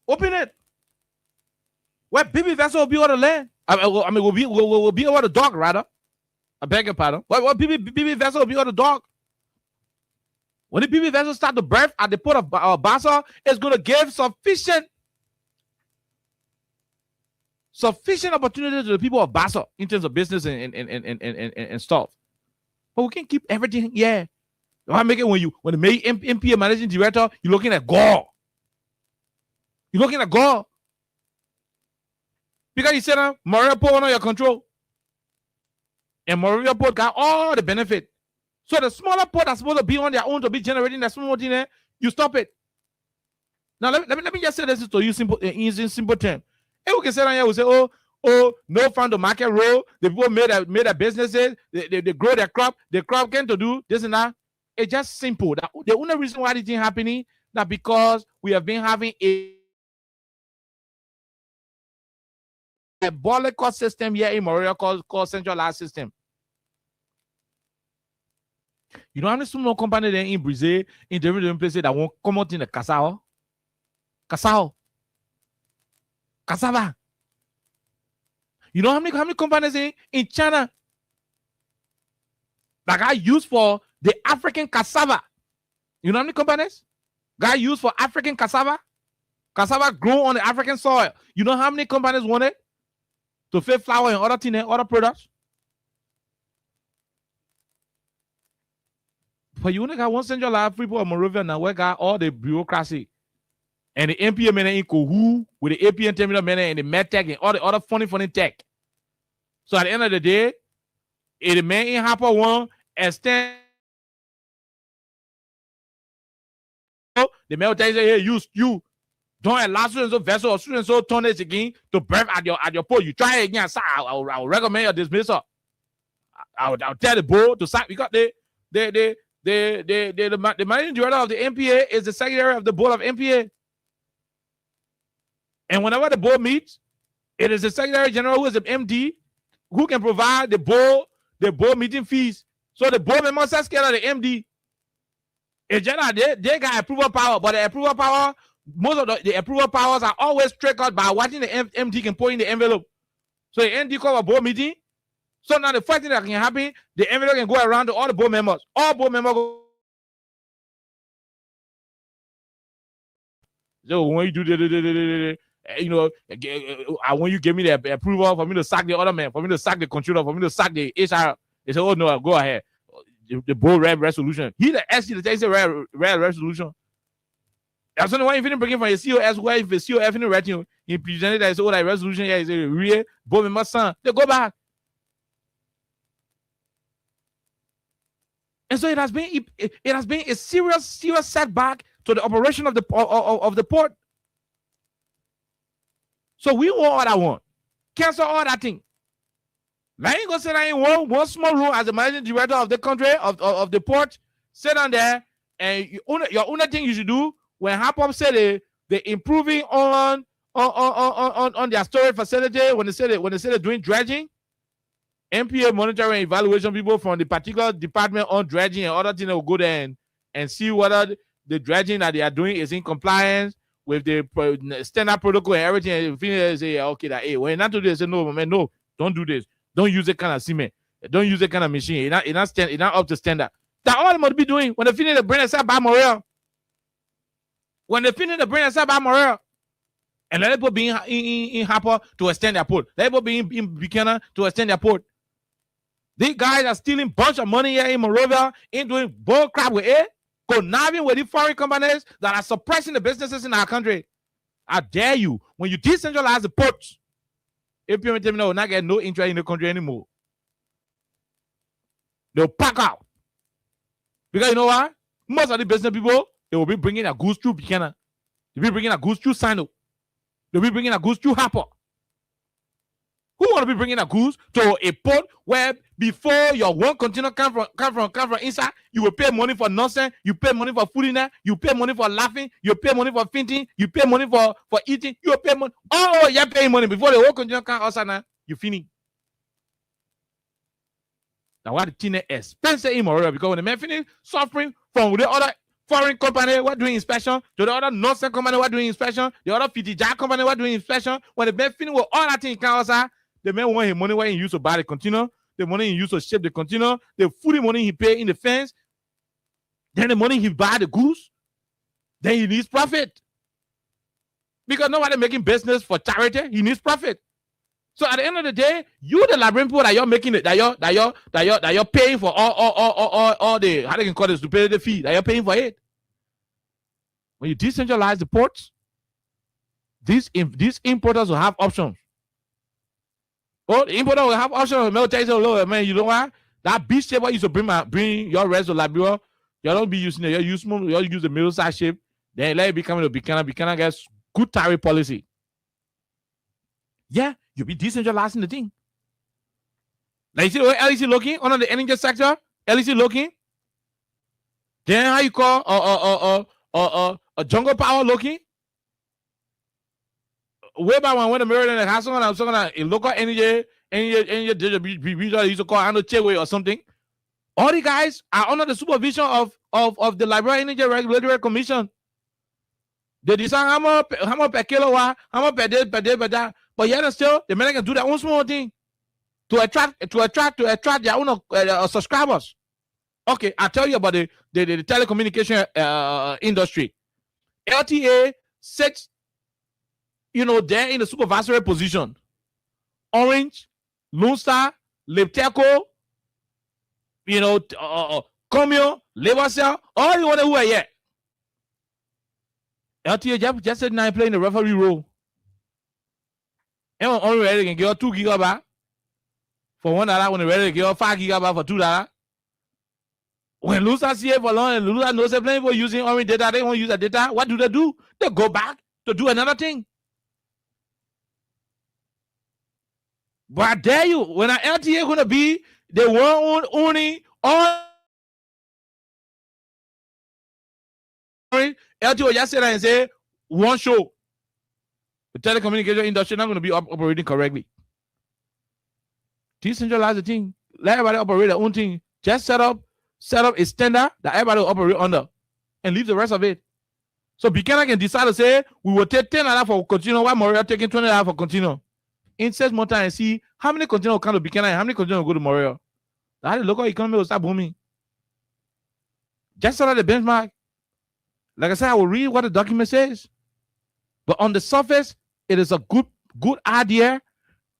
Open it. Where big vessels will be able to land. We'll be able to dock, rather. I beg your pardon. What big vessel will be able to dock. When the big vessels start to berth at the port of Bassa, it's going to give sufficient opportunity to the people of Bassa in terms of business and stuff. But we can't keep everything. Yeah. I make it when the MPA managing director, you're looking at Gore. Because you said Moria Port under your control. And Moria Port got all the benefit. So the smaller port that's supposed to be on their own to be generating that small thing there, you stop it. Now let me just say this to you in simple terms. And we can say here, we say, oh, no farm to market role. The people made a businesses, they grow their crop, the crop can to do this and that. It's just simple. The only reason why this thing happening that because we have been having a diabolical system here in Moria called centralized system. You know how many small companies there in Brazil, in different places that won't come out in the Cassava? You know how many companies in China that got used for the African cassava? You know how many companies got used for African cassava? Cassava grown on the African soil. You know how many companies wanted to feed flour and other things and other products? But you only got one centralized Freeport of Monrovia now where got all the bureaucracy and the MPA men in Kohu with the APN terminal men and the MedTech and all the other funny tech. So at the end of the day, if the man in Harper one extend, the man will tell you, hey, you don't allow so vessel or so tonnage again to burn at your port. You try it again, sir. I'll recommend your dismissal. I'll tell the board to sack because the managing director of the MPA is the secretary of the board of MPA. And whenever the board meets, it is the secretary general who is the MD who can provide the board meeting fees. So the board members are scared of the MD. In general, they got approval power, but the approval power, most of the approval powers are always triggered by watching the MD can put in the envelope. So the MD call a board meeting. So now the first thing that can happen, the envelope can go around to all the board members. All board members go. So when you do the you know, when you give me the approval for me to sack the other man, for me to sack the controller, for me to sack the HR, they say, oh no, go ahead. The board read resolution. He the SC the say read resolution. That's the one if you didn't bring it from your COS, where if the COF in the writing, he presented that so that resolution here is a real board member son. They go back. And so it has been a serious setback to the operation of the port. So we want all that one. Cancel all that thing. Now you go sit down in one small room as the managing director of the country, of the port, sit down there, and your only thing you should do when Hapop say they improving on their storage facility, when they say they're doing dredging, MPA monitoring and evaluation people from the particular department on dredging and other things will go there and see whether the dredging that they are doing is in compliance with the standard protocol and everything. And they say, okay, that hey, when not to do this, say no, man, no, don't do this. Don't use that kind of cement. Don't use that kind of machine. It's not up to standard. That's all they must be doing when they finish the brain aside by Morel. When they finish the brain aside by Morel. And let people be in Harper to extend their port. Let people be in Buchanan to extend their port. These guys are stealing a bunch of money here in Monrovia, ain't doing bull crap with it, conniving with the foreign companies that are suppressing the businesses in our country. I dare you, when you decentralize the ports, APM terminal will not get no interest in the country anymore. They'll pack out. Because you know what? Most of the business people, they will be bringing a goods through Buchanan. They'll be bringing a goods through Sino. They'll be bringing a goods through Harper. Who want to be bringing a goods to a port where before your one container come from inside, you will pay money for nonsense, you pay money for food in there, you pay money for laughing, you pay money for fainting, you pay money for eating, you pay money. Oh, you're paying money before the whole container come outside now, you finish. Now what the thing is expensive in Monrovia because when the man finish suffering from the other foreign company were doing inspection, to the other nonsense company were doing inspection, the other Fitija company were doing inspection, when the man finish with all that thing come outside, the man want his money where he used to buy the container, the money he used to shape the container, the food money he pay in the fence, then the money he buy the goods, then he needs profit. Because nobody making business for charity, he needs profit. So at the end of the day, you the labyrinth that you're making it, that you're paying for all the how they can call this to pay the fee, that you're paying for it. When you decentralize the ports, these importers will have options. Oh, the importer will have option of military lower, man. You know what? That beach ship I used to bring your rest to Liberia. You don't be using it. You use the middle size ship. Then let it become a Buchanan gets good tariff policy. Yeah, you'll be decentralizing the thing. Like you see where LEC looking under the energy sector, LEC looking. Then how you call a jungle power looking? Way back when the Maryland has some a local energy used to call Ando Chewe or something. All the guys are under the supervision of the Liberia Energy Regulatory Commission. They decide how much per kilowatt, how much per day, but yet still the men can do their own small thing to attract their own subscribers. Okay, I'll tell you about the telecommunication industry. LTA sits, they're in the supervisory position. Orange, Lone Star, Lepteco, Comio, Levercell, all the ones who are here. LTA just said now playing the referee role. And only ready can get 2 gigabytes for $1 when they're ready to get 5 gigabytes for $2. When Lone Star see it for long and Lone Star knows they're playing for using Orange data, they won't use that data. What do? They go back to do another thing. But I dare you, when an LTA gonna be the one only on LTA will just sit there and say one show. The telecommunication industry not gonna be operating correctly. Decentralize the thing. Let everybody operate their own thing. Just set up a standard that everybody will operate under and leave the rest of it. So Buchanan can decide to say we will take $10 for continuum while Morea taking $20 for continuum. Insert more time and see how many continuum will come to Buchanan and how many continuum will go to Morea. That the local economy will start booming. Just so that the benchmark. Like I said, I will read what the document says. But on the surface, it is a good idea.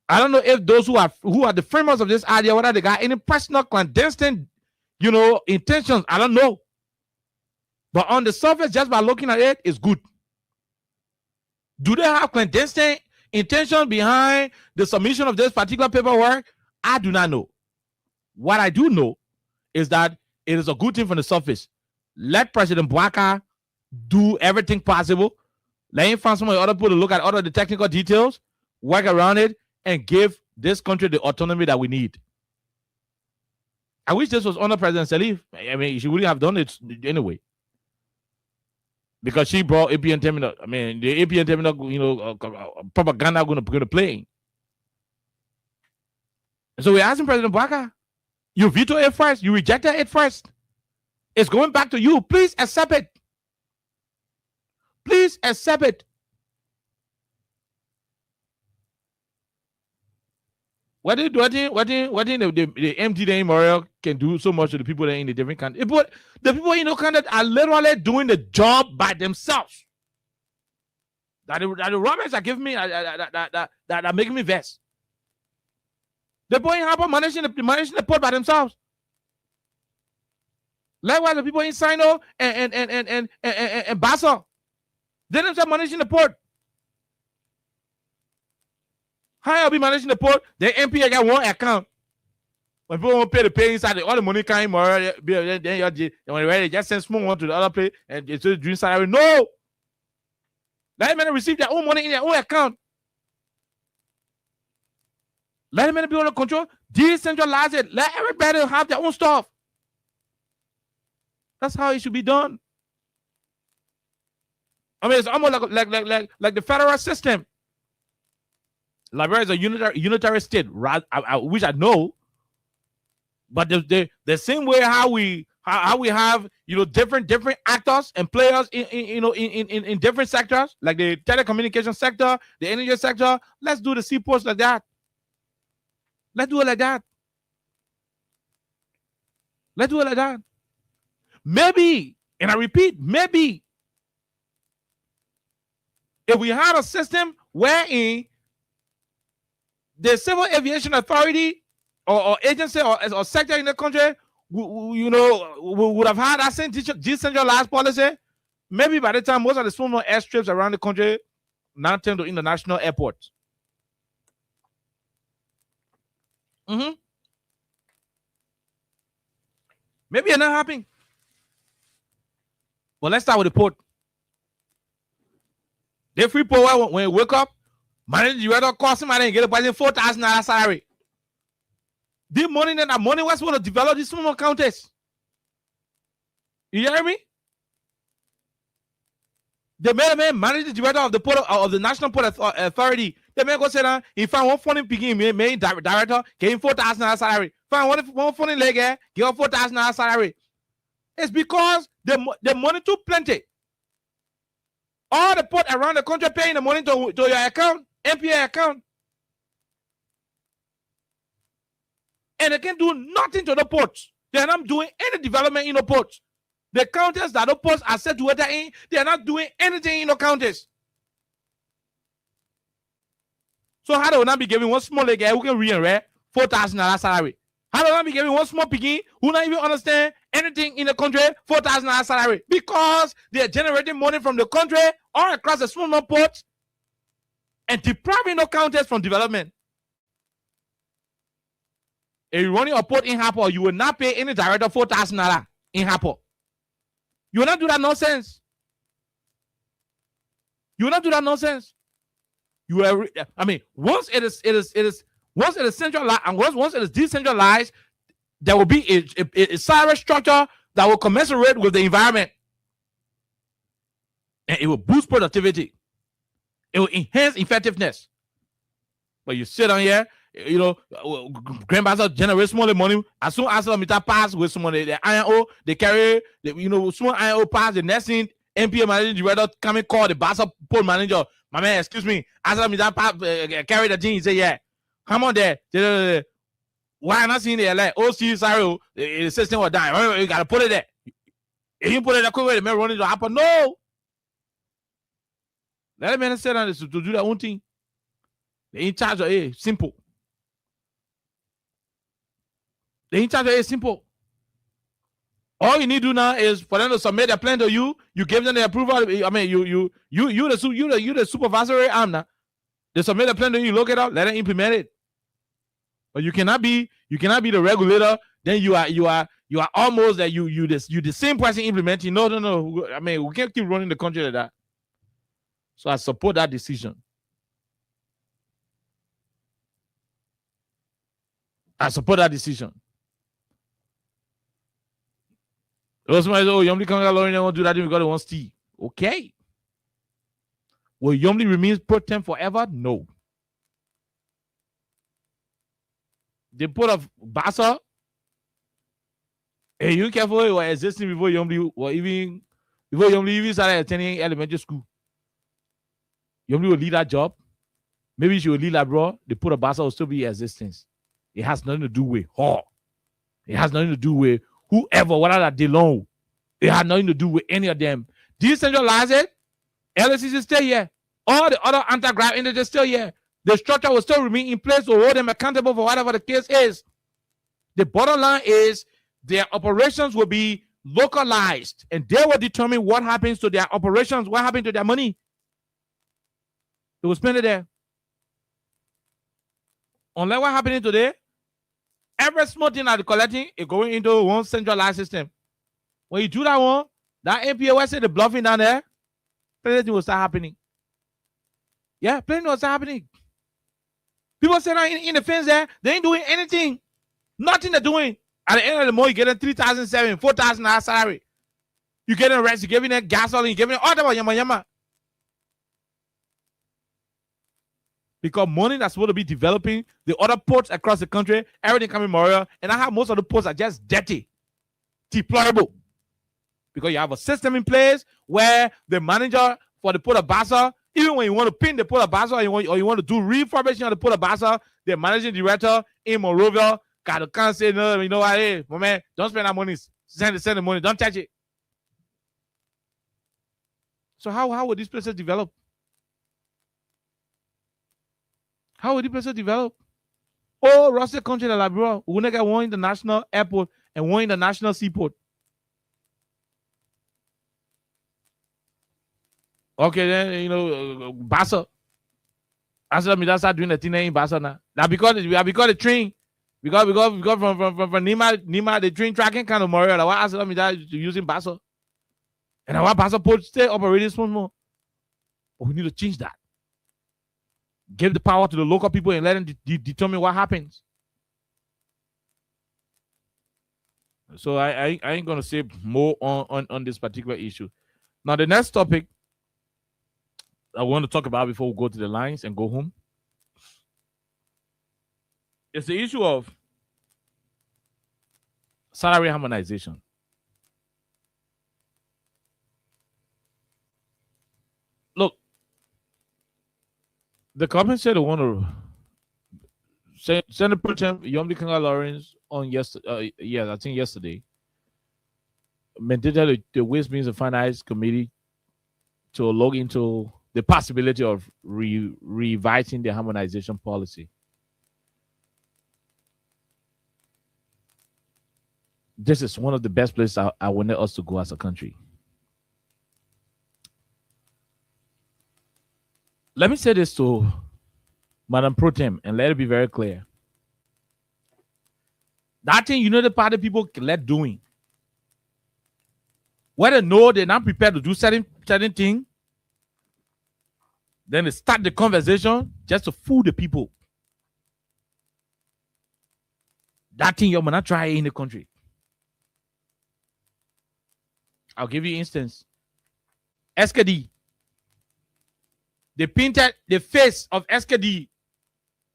I don't know if those who are the framers of this idea, whether they got any personal clandestine, intentions. I don't know. But on the surface, just by looking at it, it's good. Do they have clandestine intention behind the submission of this particular paperwork? I do not know. What I do know is that it is a good thing from the surface. Let President Bouaka do everything possible. Let him find some other people to look at all of the technical details, work around it, and give this country the autonomy that we need. I wish this was under President Salif. I mean, she wouldn't have done it anyway. Because she brought APN terminal. I mean, the APN terminal, propaganda going to play. So we're asking President Bouaka, you veto it first. You rejected it first. It's going back to you. Please accept it. Please accept it. What the MD name Morel can do so much to the people that are in the different countries. But the people in the country are literally doing the job by themselves. That the Roberts are giving me that are making me vexed. The people in Harper managing the port by themselves. Likewise, the people in Sino and Basel, they themselves managing the port. How you be managing the port? The MP got one account. When people won't pay the pay inside, all the money came more. Then when they just send small one to the other place and it's just doing salary. No, let them receive their own money in their own account. Let them be under control. Decentralize it. Let everybody have their own stuff. That's how it should be done. I mean, it's almost like the federal system. Liberia is a unitary state, right? Which I know, but the same way how we have different actors and players in different sectors, like the telecommunication sector, the energy sector. Let's do the seaports like that. Let's do it like that. Let's do it like that. Maybe, and I repeat, maybe if we had a system wherein the Civil Aviation Authority or agency or sector in the country, would have had that same decentralized policy, maybe by the time most of the small airstrips around the country now turn to international airports. Maybe it's not happening. But let's start with the port. They free port when you wake up, manage you rather cost him and get a $4,000 salary. The money was supposed to develop these small counties. You hear me? The man manage the director of the port of the National Port Authority. The man go say that if I want funding picking main director, give him $4,000 salary. If I want funding leg, give him $4,000 salary. It's because the money too plenty. All the port around the country paying the money to your account, MPA account. And they can't do nothing to the ports. They're not doing any development in the ports. The counties that the ports are set to water in, they're not doing anything in the counties. So how do we not be giving one small guy who can read and write $4,000 salary? How do we not be giving one small piggy who not even understand anything in the country $4,000 salary? Because they're generating money from the country all across the small ports and depriving the counties from development. If you're running a port in Harper, you will not pay any director $4,000 in Harper. You will not do that nonsense. You will not do that nonsense. You are, I mean, once it is centralized and once it is decentralized, there will be a salary structure that will commensurate with the environment, and it will boost productivity. It will enhance effectiveness. But you sit on here, you know, grandmaster generates small money. As soon as the meter pass with some money, the INO, they carry, small INO pass, the next thing, MPA manager, director come and call the Bassa port manager. My man, excuse me. As the meter pass, carry the thing, he say, yeah, come on there. Why not seeing the like, oh, see, sorry, the system was dying. You got to put it there. If you put it there, the man running to happen. No. Let the man sit down to do their own thing. They're in charge of simple. They're in charge of simple. All you need to do now is for them to submit a plan to you. You give them the approval. I mean, you the supervisory arm now. They submit a plan to you. Look it up. Let them implement it. But you cannot be the regulator. Then you are almost that you the same person implementing. No. I mean, we can't keep running the country like that. So I support that decision. Somebody says, oh, Yomli Kanga Lawrence won't do that because they want steal. Okay. Will Yomli remain pro tem forever? No. The port of Bassa, hey, you careful, you were existing before Yomli even started attending elementary school. Yomli will lead that job. Maybe she will lead that, bro. The port of Bassa will still be in existence. It has nothing to do with her. It has nothing to do with whoever, whatever that they long. It had nothing to do with any of them. Decentralize it. LSC is still here. All the other anti-graft entities still here. The structure will still remain in place to hold them accountable for whatever the case is. The bottom line is their operations will be localized, and they will determine what happens to their operations, what happened to their money. They will spend it there. Unlike what happening today, every small thing that they're collecting is going into one centralized system. When you do that one, that MPOS say the bluffing down there, plenty will start happening. Yeah, plenty will start happening. People say that in the fence there, they ain't doing anything. Nothing they're doing. At the end of the month, you're getting $3,700, $4,000 salary. You're getting rest, you're giving them gasoline, you're giving them all that yama. Because money that's supposed to be developing the other ports across the country, everything coming more, and I have most of the ports are just dirty, deplorable. Because you have a system in place where the manager for the port of Bassa, even when you want to pin the port of Bassa or you want to do refurbishing of the port of Bassa, the managing director in Monrovia can't say, no, you know what, hey, my man, don't spend that money. Send the money, don't touch it. So how would these places develop? How would the person develop? Oh, Russia country like bro, we're gonna get one international airport and one international seaport. Okay, then Bassa. That's me. That's start doing the thing in Bassa now. Now because the train, Because from Nima the train tracking kind of Mario. Like what asked me that using Basso. And I want Basso Port stay operating small more. But we need to change that. Give the power to the local people and let them determine what happens. So I ain't gonna say more on this particular issue. Now the next topic I want to talk about before we go to the lines and go home. It's the issue of salary harmonization. Look, the government said they want to Senator Pro Tem Yomdi Kanga Lawrence on yesterday. I think yesterday mandated the Waste, Means and Finance Committee to look into the possibility of revising the harmonization policy. This is one of the best places I wanted us to go as a country. Let me say this to Madam Pro Tem and let it be very clear. That thing United Party people let doing. Whether no, they're not prepared to do certain thing, then they start the conversation just to fool the people. That thing you're not try in the country. I'll give you an instance. SKD. They painted the face of SKD.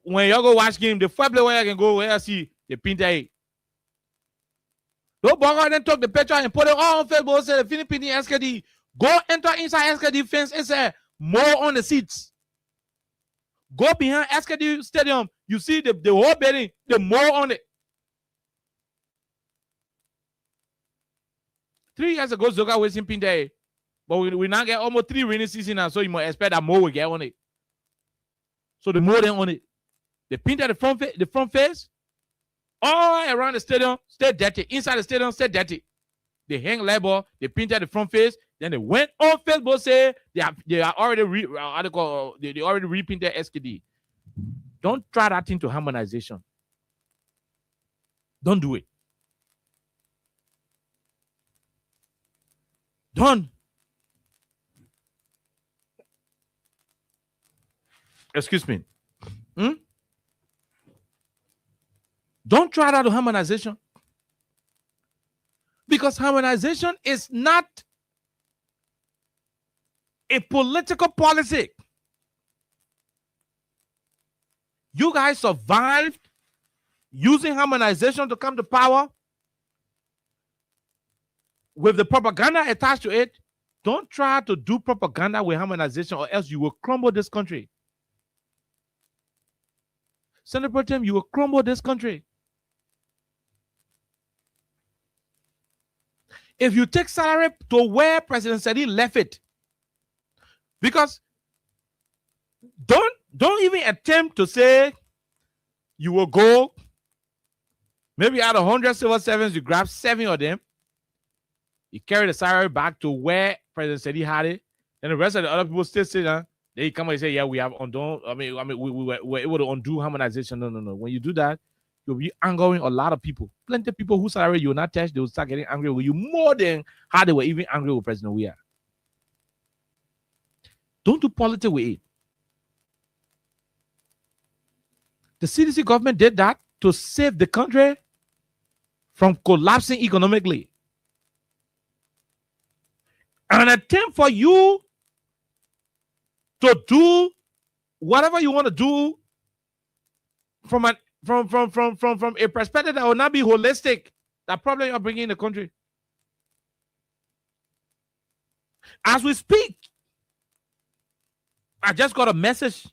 When you go watch game, the first place where you can go where you see the painted it. Don't bother then took the picture and put it all on Facebook. Say the Philippine SKD. Go enter inside SKD fence and say more on the seats. Go behind SKD Stadium. You see the whole building, the more on it. 3 years ago, Zoga was in Pinde. But we now get almost 3 rainy seasons now, so you might expect that more will get on it. So the more than on it. They painted the front face. All around the stadium, stay dirty. Inside the stadium, stay dirty. They hang label, they painted the front face, then they went on Facebook, say they are already they already repainted SKD. Don't try that into harmonization. Don't do it. Don't. Excuse me. Don't try that to harmonization. Because harmonization is not a political policy. You guys survived using harmonization to come to power with the propaganda attached to it. Don't try to do propaganda with harmonization or else you will crumble this country. Senator Pro Tem, you will crumble this country. If you take salary to where President Sadi left it, because don't even attempt to say you will go maybe out of 100 civil servants, you grab 7 of them, you carry the salary back to where President Sadi had it, and the rest of the other people still sit down. They come and say, yeah, we have undone. We were able to undo harmonization. No. When you do that, you'll be angering a lot of people. Plenty of people whose salary you will not touch, they will start getting angry with you more than how they were even angry with President Weah. Don't do politics with it. The CDC government did that to save the country from collapsing economically. An attempt for you to do whatever you want to do from a perspective that will not be holistic. That problem you're bringing in the country. As we speak, I just got a message.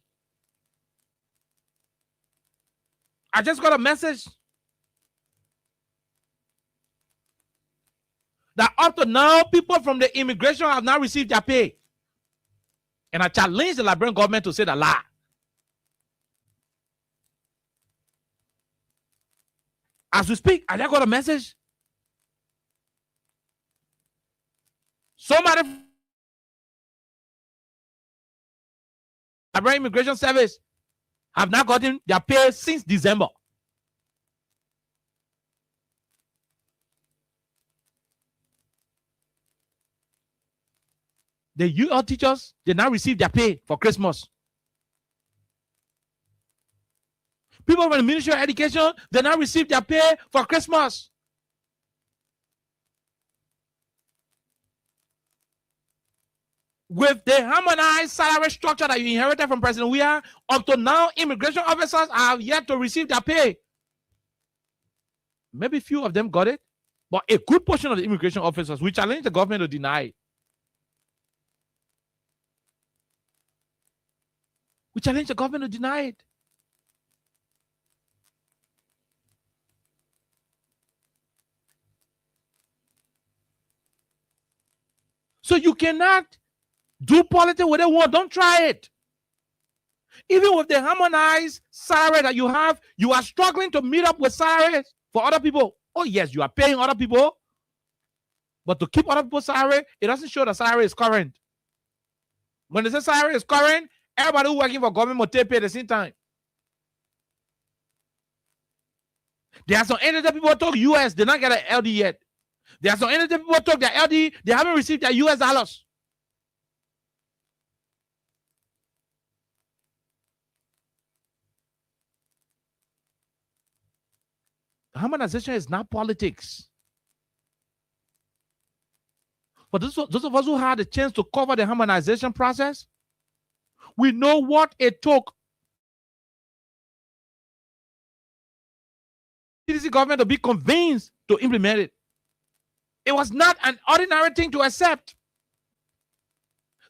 That up to now, people from the immigration have not received their pay. And I challenge the Liberian government to say the lie. As we speak, I just got a message. Somebody from the Liberian Immigration Service have not gotten their pay since December. The UL teachers, they now receive their pay for Christmas. People from the Ministry of Education, they now receive their pay for Christmas. With the harmonized salary structure that you inherited from President Weah, up to now, immigration officers have yet to receive their pay. Maybe few of them got it, but a good portion of the immigration officers, we challenge the government to deny it. We challenge the government to deny it. So you cannot do politics what they want. Don't try it. Even with the harmonized salary that you have, you are struggling to meet up with salaries for other people. Oh, yes, you are paying other people. But to keep other people's salary, it doesn't show the salary is current. When they say salary is current, everybody who's working for government must pay at the same time. There are some NHS people who talk US, they not get an LD yet. There are some NHS people who talk their LD, they haven't received their US dollars. Harmonization is not politics. But those of us who had the chance to cover the harmonization process, we know what it took the CDC government to be convinced to implement it. It was not an ordinary thing to accept.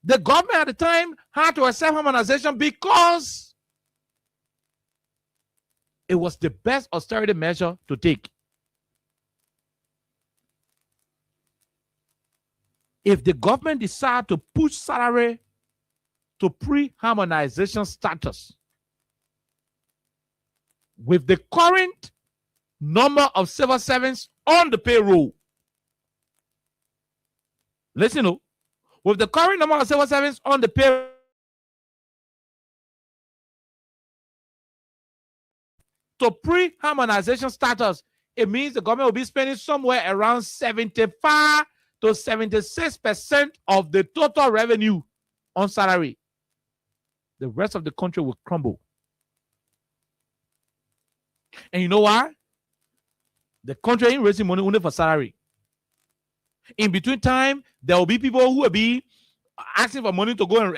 The government at the time had to accept harmonization because it was the best austerity measure to take. If the government decide to push salary to pre-harmonization status, with the current number of civil servants on the payroll, listen up, with the current number of civil servants on the payroll, to pre-harmonization status, it means the government will be spending somewhere around 75 to 76% of the total revenue on salary. The rest of the country will crumble. And you know why? The country ain't raising money only for salary. In between time, there will be people who will be asking for money to go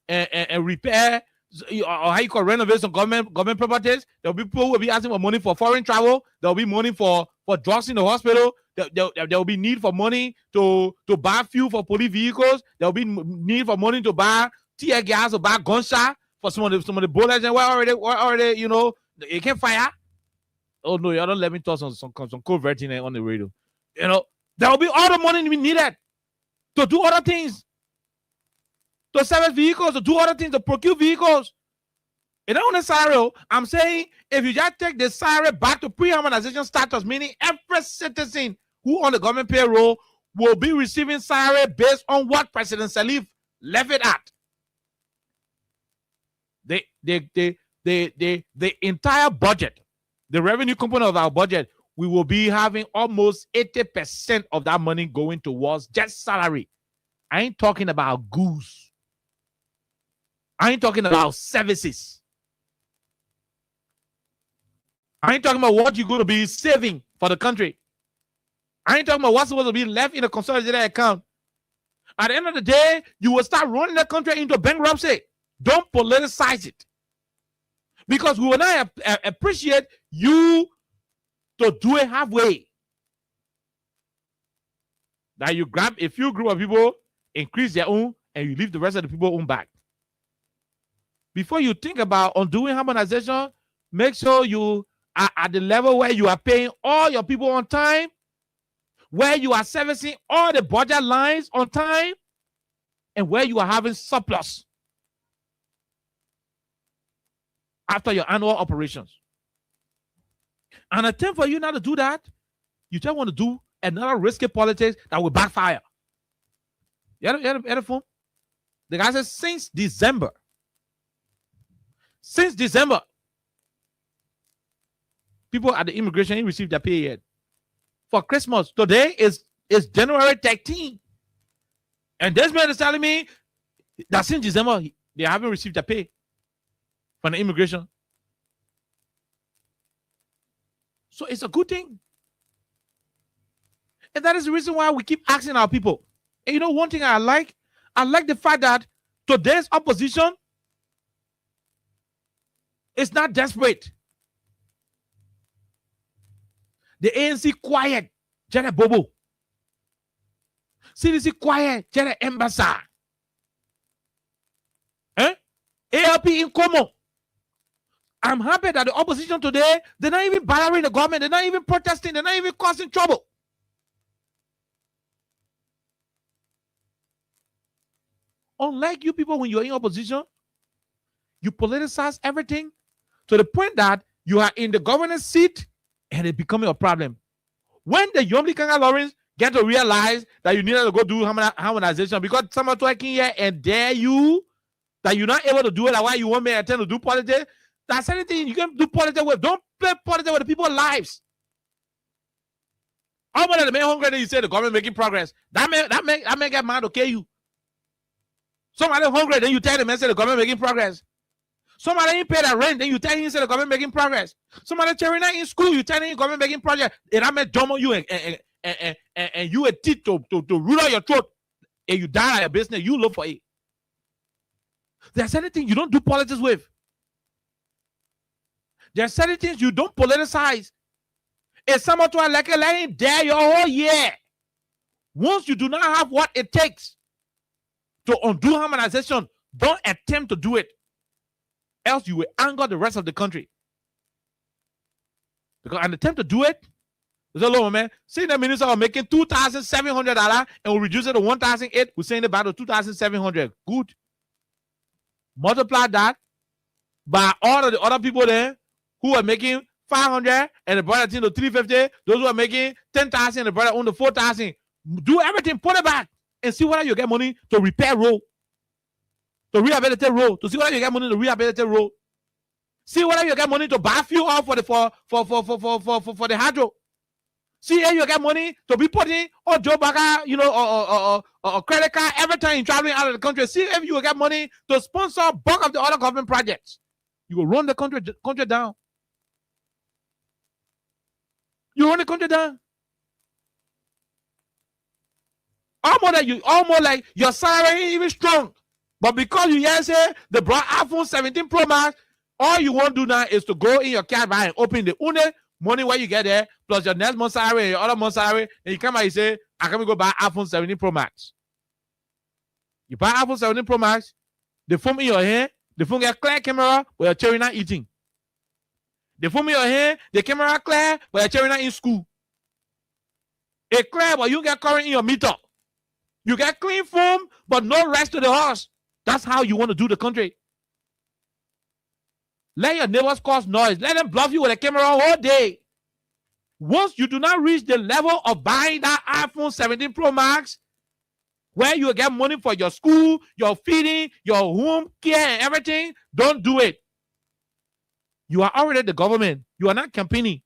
and repair or how you call renovate some government properties. There will be people who will be asking for money for foreign travel. There will be money for drugs in the hospital. There will be need for money to buy fuel for police vehicles. There will be need for money to buy tear gas or buy gunshot for some of the bullets. And we're already, you know, you can't fire. Oh no, y'all don't let me talk some covert thing on the radio. You know, there will be all the money we needed to do other things, to service vehicles, to do other things, to procure vehicles. In that scenario, I'm saying if you just take the salary back to pre-harmonization status, meaning every citizen who on the government payroll will be receiving salary based on what President Salif left it at. The entire budget, the revenue component of our budget, we will be having almost 80% of that money going towards just salary. I ain't talking about goods. I ain't talking about services. I ain't talking about what you're going to be saving for the country. I ain't talking about what's supposed to be left in a consolidated account. At the end of the day, you will start running the country into bankruptcy. Don't politicize it. Because we will not appreciate you to do it halfway. That you grab a few group of people, increase their own, and you leave the rest of the people own back. Before you think about undoing harmonization, make sure you are at the level where you are paying all your people on time, where you are servicing all the budget lines on time, and where you are having surplus after your annual operations. And attempt for you not to do that, you just want to do another risky politics that will backfire. You had the phone? The guy says since December, people at the immigration ain't received their pay yet. For Christmas, today is January 13th. And this man is telling me that since December, they haven't received their pay from the immigration. So it's a good thing. And that is the reason why we keep asking our people. And you know, one thing I like the fact that today's opposition is not desperate. The ANC quiet, Janet Bobo. CDC quiet, Janet Embasa. ALP in Como. I'm happy that the opposition today, they're not even bothering the government, they're not even protesting, they're not even causing trouble. Unlike you people, when you're in opposition, you politicize everything to the point that you are in the governor's seat and it becoming a problem. When the Yomli Kanga Lawrence get to realize that you need to go do harmonization because someone talking here and dare you that you're not able to do it, like why you want me to attend to do politics, that's anything you can do politics with. Don't play politics with the people's lives. How much of the man hungry that you say the government making progress? That man get mad, okay, you. Somebody hungry, then you tell the man say the government making progress. Somebody ain't pay that rent, then you tell him say the government making progress. Somebody cheering out in school, you tell him the government making progress. And I met dumb you and you a teeth to root out your throat and you die at your business, you look for it. There's anything you don't do politics with. There's certain things you don't politicize. If someone to like a line there your whole year, once you do not have what it takes to undo harmonization, don't attempt to do it. Else you will anger the rest of the country. Because an attempt to do it, there's a lot, man. See the minister are making $2,700 and will reduce it to $1,800. We're saying about $2,700. Good. Multiply that by all of the other people there who are making $500 and the brother to $350. Those who are making $10,000 and the brother own the $4,000. Do everything, put it back, and see whether you get money to repair road, to rehabilitate road, to see whether you get money to rehabilitate road. See whether you get money to buy fuel off for the hydro. See if you get money to be putting on Joe Bagger, you know, or credit card every time you're traveling out of the country. See if you will get money to sponsor bulk of the other government projects. You will run the country down. You run the country down. Almost like your salary ain't even strong. But because you hear say they brought iPhone 17 Pro Max, all you want to do now is to go in your car and open the money where you get there, plus your next month's salary and your other month's salary, and you come out and say, I can go buy iPhone 17 Pro Max. You buy iPhone 17 Pro Max, the phone in your hand, the phone get clear camera, but your cherry not eating. The phone in your hand, the camera clear, but your cherry not in school. It clear, but you get current in your meter. You get clean phone, but no rest to the horse. That's how you want to do the country. Let your neighbors cause noise. Let them bluff you with a camera all day. Once you do not reach the level of buying that iPhone 17 Pro Max, where you get money for your school, your feeding, your home care, and everything, don't do it. You are already the government. You are not campaigning.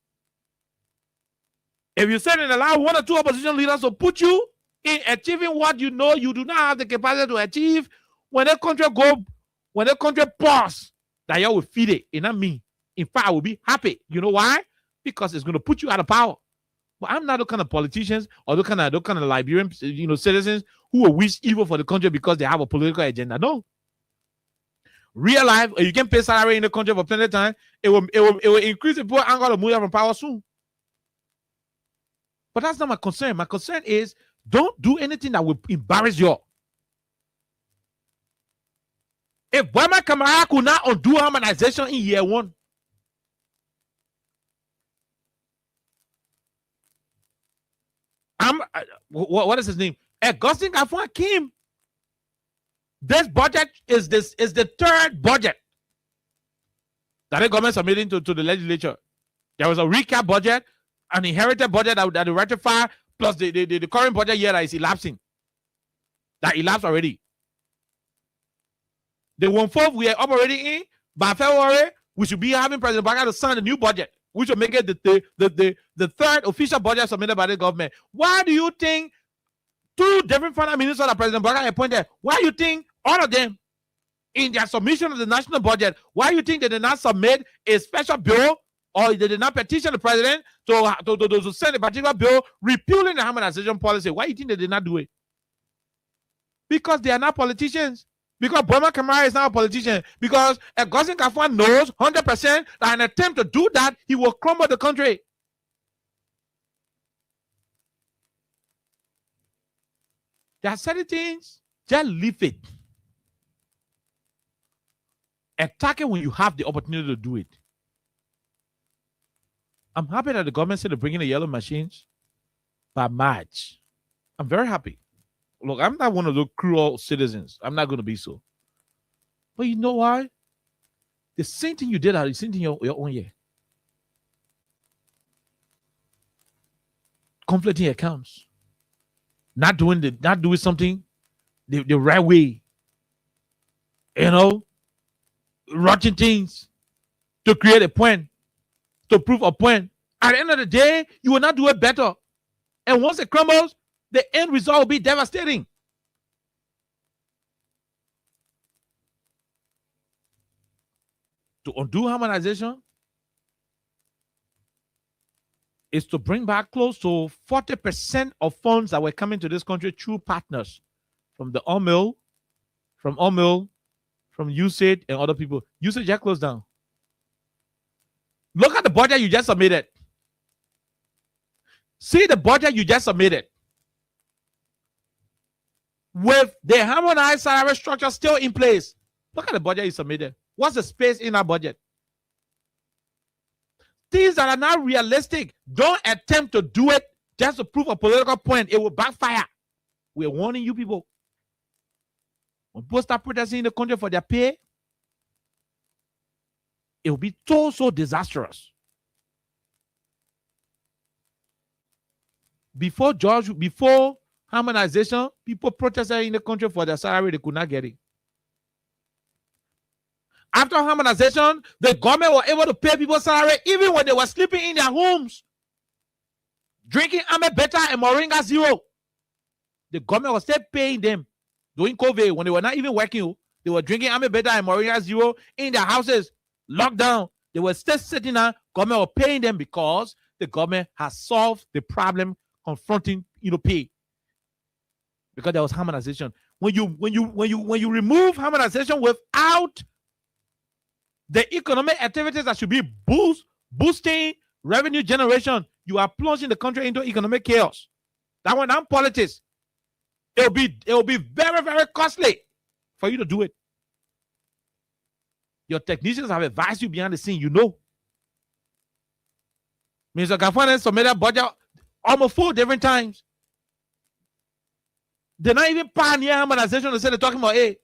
If you said and allow one or two opposition leaders to put you in achieving what you know you do not have the capacity to achieve, when the country pause, that you will feed it, and not me. In fact, I will be happy. You know why? Because it's going to put you out of power. But I'm not the kind of politicians or the kind of Liberian, citizens who will wish evil for the country because they have a political agenda. No. Real life, you can pay salary in the country for plenty of time. It will increase the poor anger to move out from power soon. But that's not my concern. My concern is don't do anything that will embarrass you. If Burma Kamara could not undo harmonization in year one, what is his name? Augustine Kafua Kim. This budget is the third budget that the government submitted to the legislature. There was a recap budget, an inherited budget that they ratify, plus the current budget year that is elapsing. That elapsed already. The 1/4 we are operating in, by February, we should be having President Baga to sign the new budget, which will make it the third official budget submitted by the government. Why do you think 2 different finance ministers that President Barack appointed. Why you think all of them, in their submission of the national budget, why you think they did not submit a special bill or they did not petition the president to send a particular bill repealing the harmonization policy? Why you think they did not do it? Because they are not politicians. Because Boma Kamara is not a politician. Because Augustine Kafwan knows 100% that in an attempt to do that, he will crumble the country. There are certain things, just leave it. Attack it when you have the opportunity to do it. I'm happy that the government said they're bringing the yellow machines by March. I'm very happy. Look, I'm not one of those cruel citizens. I'm not going to be so. But you know why? The same thing you did are the same thing your own year. Conflicting accounts. Not doing something the right way. You know? Rushing things to create a point, to prove a point. At the end of the day, you will not do it better. And once it crumbles, the end result will be devastating. To undo harmonization is to bring back close to 40% of funds that were coming to this country through partners from the USAID, from USAID and other people. USAID just closed down. Look at the budget you just submitted. See the budget you just submitted. With the harmonized salary structure still in place. Look at the budget you submitted. What's the space in that budget? Things that are not realistic. Don't attempt to do it just to prove a political point. It will backfire. We're warning you people. When people start protesting in the country for their pay, it will be so disastrous. Before harmonization, people protested in the country for their salary, they could not get it. After harmonization, the government was able to pay people's salary even when they were sleeping in their homes, drinking Amebeta and Moringa Zero. The government was still paying them during COVID when they were not even working. They were drinking Amebeta and Moringa Zero in their houses, locked down. They were still sitting there. Government was paying them because the government has solved the problem confronting pay. Because there was harmonization. When you remove harmonization without the economic activities that should be boosting revenue generation, you are plunging the country into economic chaos. That one, not politics. It will be very, very costly for you to do it. Your technicians have advised you behind the scene, Mr. Kafwan submitted a budget almost 4 different times. They're not even pioneer harmonization. They say they're talking about it.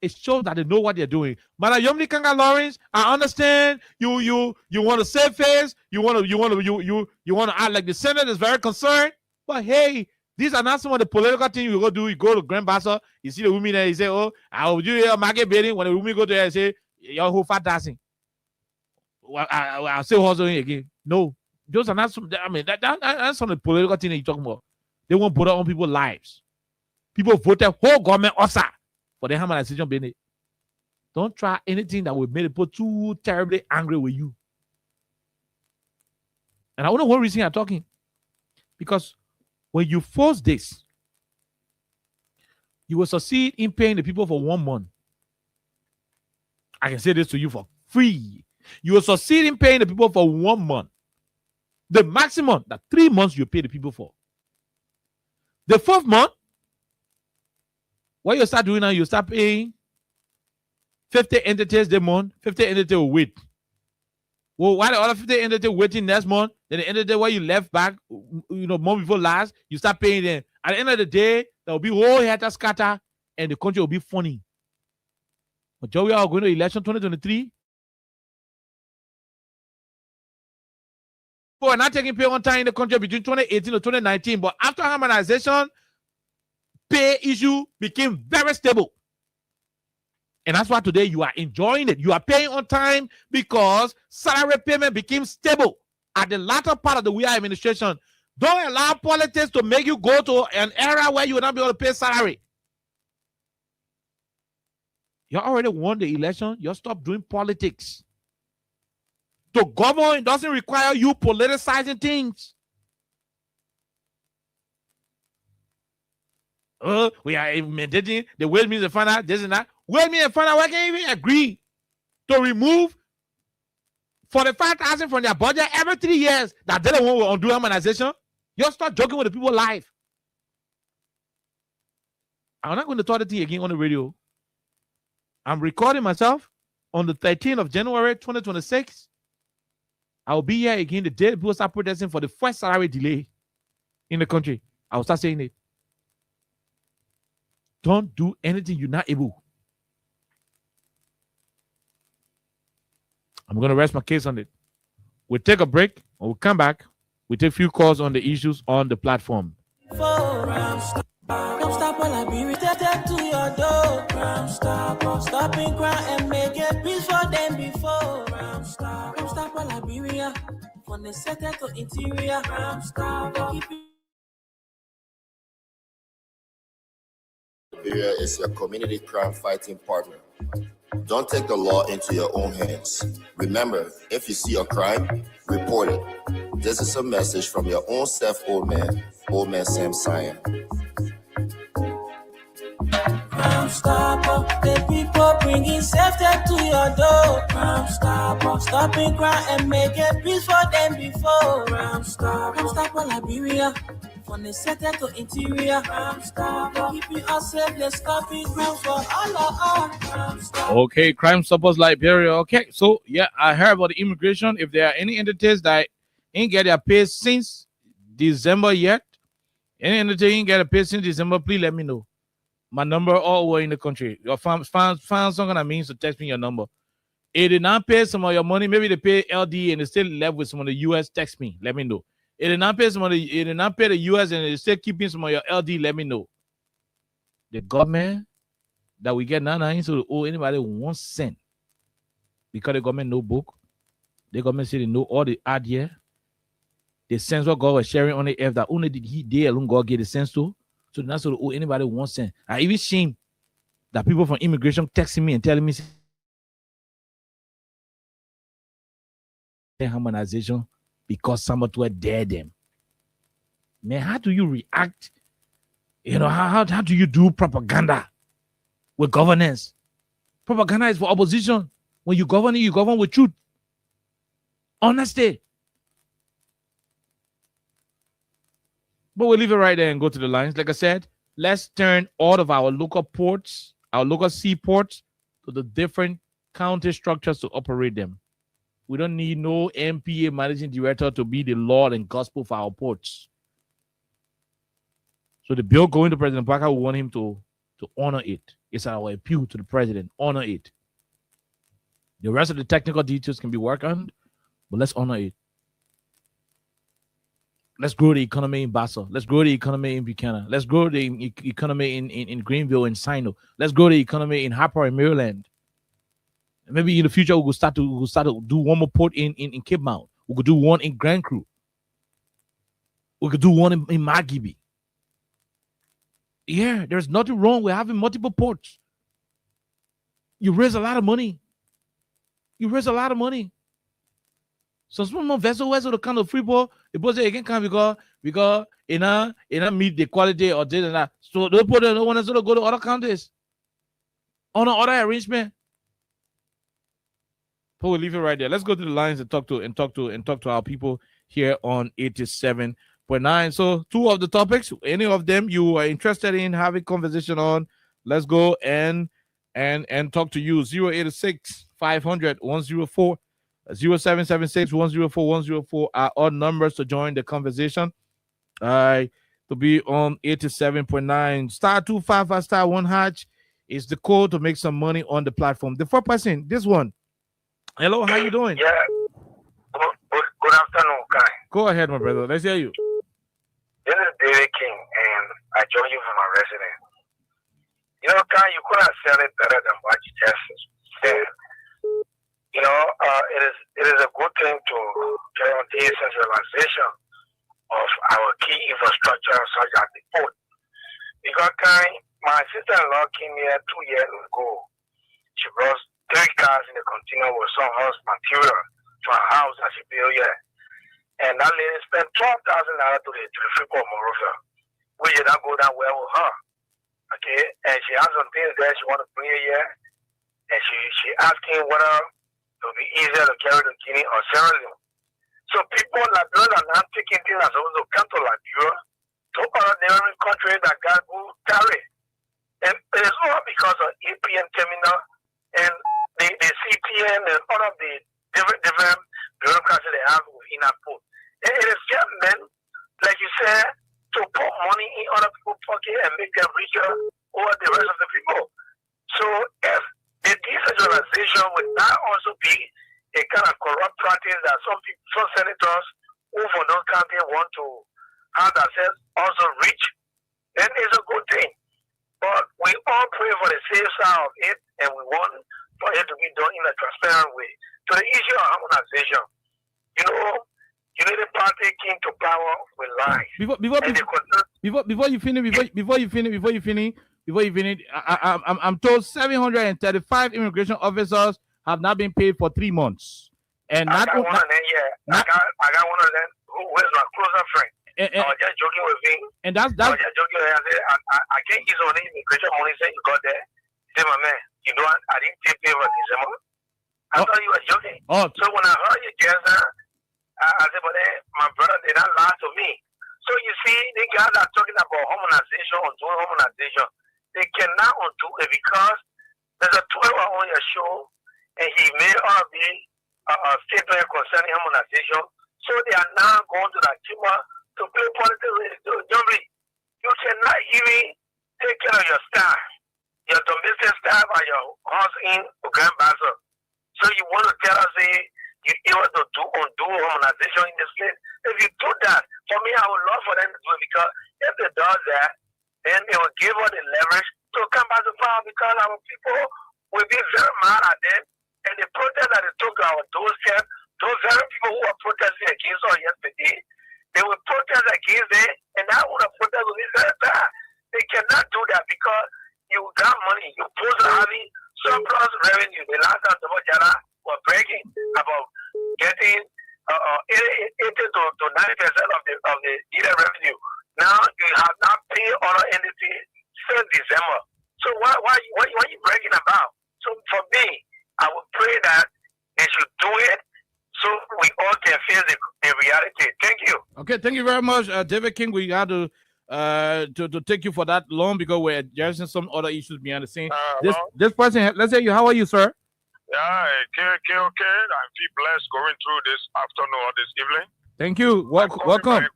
It shows that they know what they're doing. Madam Yomni Kanga Lawrence, I understand you want to save face. You want to act like the Senate is very concerned. But hey, these are not some of the political things you go do. You go to Grand Bassa, you see the women there, you say, oh, I will do your market bidding. When the women go there and say, your whole fat dancing. I'll say hustling again. No, those are not some. I mean, that's some of the political thing that you're talking about. They want to put on people's lives. People voted whole government also for the harmonization business. Don't try anything that will make people too terribly angry with you. And I don't know what reason I'm talking. Because when you force this, you will succeed in paying the people for 1 month. I can say this to you for free. You will succeed in paying the people for 1 month. The maximum that 3 months you pay the people for. The 4th month, what you start doing now, you start paying 50 entities this month, 50 entities will wait. Well, while the other 50 entities waiting next month, then the entity where you left back, month before last, you start paying them. At the end of the day, there will be whole hatter scatter and the country will be funny. But Joe, we are going to election 2023. People are not taking pay on time in the country between 2018 and 2019, but after harmonization, pay issue became very stable. And that's why today you are enjoying it. You are paying on time because salary payment became stable. At the latter part of the WIA administration, Don't allow politics to make you go to an era where you will not be able to pay salary. You already won the election. You stop doing politics. To govern doesn't require you politicizing things. We are mandating the Ways, Means and Finance, this and that. Ways, Means and Finance, we can't even agree to remove 45,000 from their budget every 3 years. That they don't want to undo harmonization. You start joking with the people live. I'm not going to talk the thing again on the radio. I'm recording myself on the 13th of January 2026. I'll be here again the day people start protesting for the first salary delay in the country. I'll start saying it. Don't do anything you're not able. I'm going to rest my case on it. We'll take a break. When we come back, we'll take a few calls on the issues on the platform. Stop while I be returned to your door. Stop and cry and make a peace for them before. Stop while I be here. From the center to interior. Liberia is your community crime fighting partner. Don't take the law into your own hands. Remember, if you see a crime, report it. This is a message from your own self, Old Man Sam Cyan. Crime Stopper, the people bringing safety to your door. Crime Stopper, stopping crime and make a peace for them before. Crime Stopper, Liberia, from the center to interior. Crime Stopper, keeping us safe, let's stop it, crime for all of us. Okay, Crime Stoppers Liberia. Okay, so yeah, I heard about the immigration. If there are any entities that ain't get their pay since December yet, any entity ain't get a pay since December, please let me know. My number all over in the country. Your fans not gonna mean to text me your number. If they not pay some of your money, maybe they pay LD and they still left with some of the US, text me. Let me know. If they not pay if they not pay the US and they still keeping some of your LD, let me know. The government that we get now ain't to owe anybody 1 cent. Because the government no book. The government say they know all the ad here. The sense what God was sharing on the F that only did they alone God get the sense to. So not to owe anybody 1 cent. I even shame that people from immigration texting me and telling me harmonization because somebody will dare them. Man, how do you react? You know, how do you do propaganda with governance? Propaganda is for opposition. When you govern with truth. Honesty. But we'll leave it right there and go to the lines. Like I said, let's turn all of our local ports, our local seaports, to the different county structures to operate them. We don't need no MPA managing director to be the Lord and gospel for our ports. So the bill going to President Parker, we want him to honor it. It's our appeal to the president. Honor it. The rest of the technical details can be worked on, but let's honor it. Let's grow the economy in Basel. Let's grow the economy in Buchanan. Let's grow the economy in Greenville and Sino. Let's grow the economy in Harper and Maryland. And maybe in the future we'll start to do one more port in Cape Mount. We could do one in Grand Cru. We could do one in Margibi. Yeah, there's nothing wrong with having multiple ports. You raise a lot of money. So small vessel to kind of free ball, the boss again come because it not meet the quality or this and that. So they put no one else to go to other countries on other arrangement. But we'll leave it right there. Let's go to the lines and talk to our people here on 87.9. So 2 of the topics, any of them you are interested in having conversation on, let's go and talk to you. 086 500 104. 0776 104 104 are all numbers to join the conversation. To be on 87.9 star 255 star 1 hatch is the code to make some money on the platform. The 4th person, this one. Hello, how you doing? Yeah. Good afternoon, Kai. Go ahead, my brother. Let's hear you. This is David King, and I join you from my residence. You know, Kai, you could have said it better than what you just said. You know, it is a good thing to carry on decentralization, of our key infrastructure such as the port. Because my sister-in-law came here 2 years ago. She brought 3 cars in the container with some house material to her house that she built here. And that lady spent $12,000 to the Freeport Monrovia, which did not go down well with her. Okay, and she has some things there she want to bring here, and she asking whether it will be easier to carry to Guinea or Sierra Leone. So people in Liberia are now taking things as supposed to come to Liberia to other neighboring countries that got good carry. And it's all because of APM terminal and the CPN and all of the different bureaucracy they have within that port. And it is just meant, like you said, to put money in other people's pocket and make them richer over the rest of the people. So if the decentralization would not also be a kind of corrupt practice that some senators who for those countries want to have themselves also reach, then it's a good thing. But we all pray for the safe side of it, and we want for it to be done in a transparent way. So the issue of harmonization, Unity Party came to power with lies. Before you finish, I'm told 735 immigration officers have not been paid for 3 months. And I got one of them who is my closer friend. I was just joking with him. And that's I was just joking with him. I said, I can't use all the immigration money. Say you got there. Say, my man, you know I didn't take pay for December. I thought you were joking. So when I heard you just I said, but my brother did not lie to me. So you see, the guys are talking about harmonization, undoing harmonization. They cannot undo it because there's a 12-hour on your show, and he made all of the statement concerning harmonization. So they are now going to the Chima to play politics. You cannot even take care of your staff, your domestic staff, and your house in Grand Bazaar. So you want to tell us you want to undo harmonization in this place? If you do that, for me, I would love for them to do it because if they do that, then they will give us the leverage to come back to power because our people will be very mad at them. And the protest that they took our doorstep, those very people who are protesting against us yesterday, they will protest against it, and I want to protest with this very bad. They cannot do that because you got money. You supposed to having surplus revenue. The last time Jara were breaking about getting 80 to 90% of the needed revenue. Now you have not paid other entities since December. So what are you breaking about? So for me, I would pray that they should do it so we all can face the reality. Thank you. Okay, thank you very much, David King. We had to take you for that long because we're addressing some other issues behind the scene. This person, let's say how are you, sir? Yeah, okay. I feel blessed going through this afternoon or this evening. Thank you. Welcome.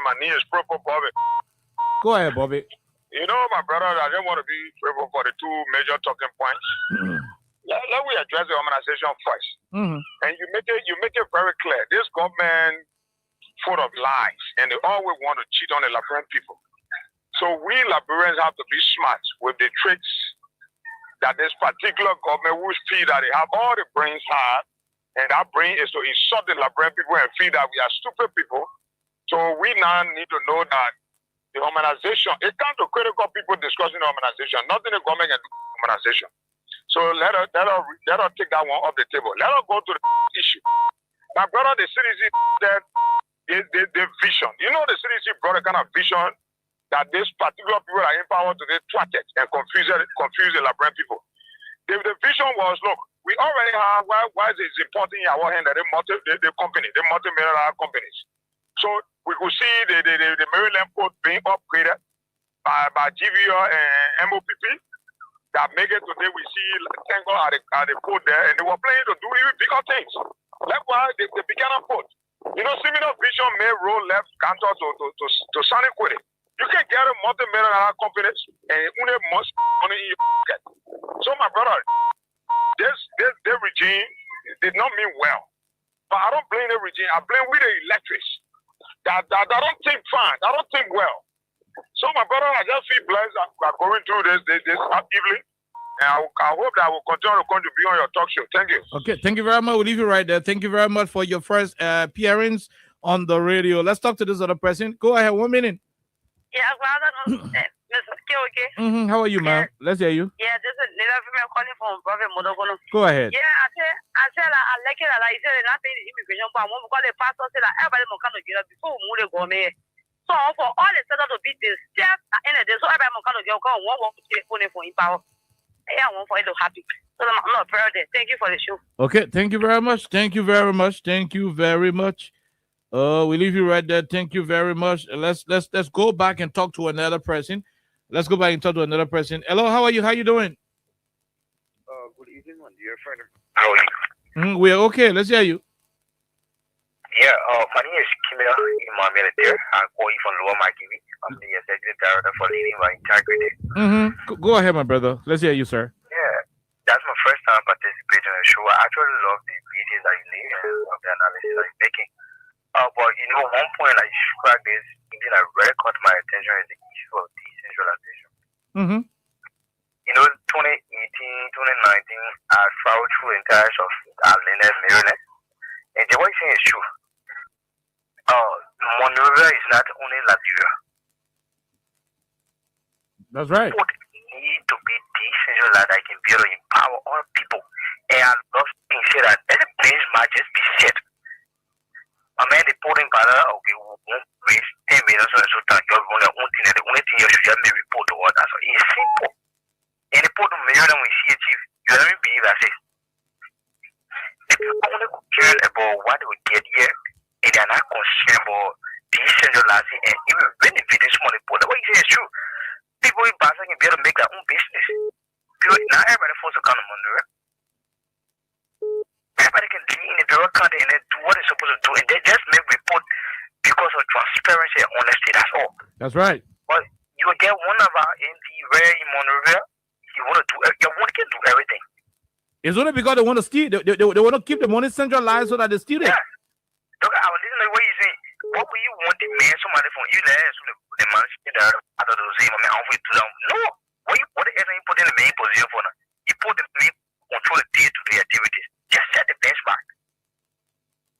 My knee is proper, Bobby. Go ahead, Bobby. You know, my brother, I don't want to be favorable for the 2 major talking points. Let me address the harmonization first. And you make it very clear. This government full of lies, and they always want to cheat on the Liberian people. So we Liberians have to be smart with the tricks that this particular government will feel that they have all the brains hard, and that brain is to insult the Liberian people and feel that we are stupid people. So we now need to know that the harmonization, it comes to critical people discussing harmonization. Nothing the government can do harmonization. So let us take that one off the table. Let us go to the issue. My brother, the CDC said the vision. You know, the CDC brought a kind of vision that this particular people are empowered to get thwarted and confuse the Liberian people. The vision was, look, we already have, why is it important in our hand that the multi-million companies. So we could see the Maryland port being upgraded by GVR and MOPP. That make it today, we see Tango at the port there, and they were planning to do even bigger things. Likewise, the Buchanan port. You know, similar vision may roll left counter to Sonic with it. You can get a multi-million companies and only most money in your pocket. So, my brother, this regime did not mean well. But I don't blame the regime. I blame with the electors that don't think fine. I don't think well. So, my brother, I just feel blessed that we are going through this evening. And I hope that I will continue to contribute on your talk show. Thank you. Okay, thank you very much. We'll leave you right there. Thank you very much for your first appearance on the radio. Let's talk to this other person. Go ahead, 1 minute. Yeah, Mr. Mm-hmm. How are you, ma'am? Let's hear you. Yeah, this is little female calling from Prophet Modogono. Go ahead. Yeah, I said, I like it. I said, nothing immigration, but one because the pastor said that everybody will come together before we move go me. So for all the settled to be this step in a day, so everybody will come together. One will telephone for in power. Yeah, one for it to happy. So I'm not proud of it. Thank you for the show. Okay, thank you very much. Thank you very much. Thank you very much. We leave you right there. Thank you very much. Let's go back and talk to another person. Let's go back and talk to another person. Hello, how are you? How you doing? Good evening, my dear friend. How are you? We are okay. Let's hear you. Yeah, my name is Kimia Imamele there. I call you from Lower Makiwi. I'm the executive director for Leading by Integrity. Go ahead, my brother. Let's hear you, sir. Yeah, that's my first time participating in the show. I actually love the videos that you leave and love the analysis that you're making. But you know, one point I struck this, something that really caught my attention is the issue of decentralization. You know, 2018, 2019, I traveled through the entire of Atlanta, Maryland, and the one thing is true. Monrovia is not only Liberia. That's right. People need to be decentralized. I can be able to empower all people. And I love to say that any place might just be set. A man reporting by okay, we won't raise 10 million so that you're the only thing you should just be report to others. So it's simple. And report to mayor and we see a chief. You don't even believe that. The people only care about what they will get here, and they are not concerned about decentralizing and even benefiting small report. What you say is true. People in Basa can be able to make their own business. People, not everybody forces to come to Monroe. Everybody can be in the bureau country and then do what they're supposed to do, and they just make report because of transparency and honesty. That's all. That's right. But you will get one of our ND where in Monrovia, you want to do, you want to do everything. It's only because they want to steal. They want to keep the money centralized so that they steal it. Yeah. Look, I was listening to what you say. What will you want the man, somebody from you there, so the man that out of the same man, I'll wait to them. No. What is he put in the main position for now? He put the main control the day-to-day activities. Just set the benchmark.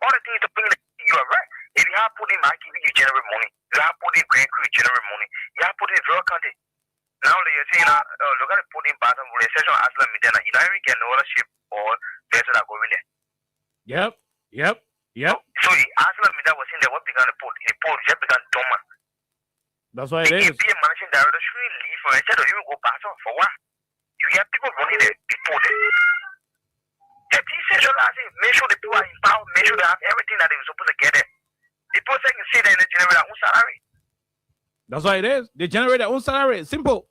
All the things to bring you are right. If you have put in market, you generate money. You have put in Grand Crew, you generate money. You have put in rural country. Now you're saying, look at the put in bottom with a session as well, you don't even get no ownership or vessels that go in there. Yep. So the Aslam that was in there, what began the port? The port just began dormant. That's why it is. Be a managing director should leave for instead of even go back for what? You get people running the port. The decentralizing, make sure the people are empowered, make sure they have everything that they were supposed to get there. The person can sit there and generate their own salary. That's why it is. They generate their own salary. Simple.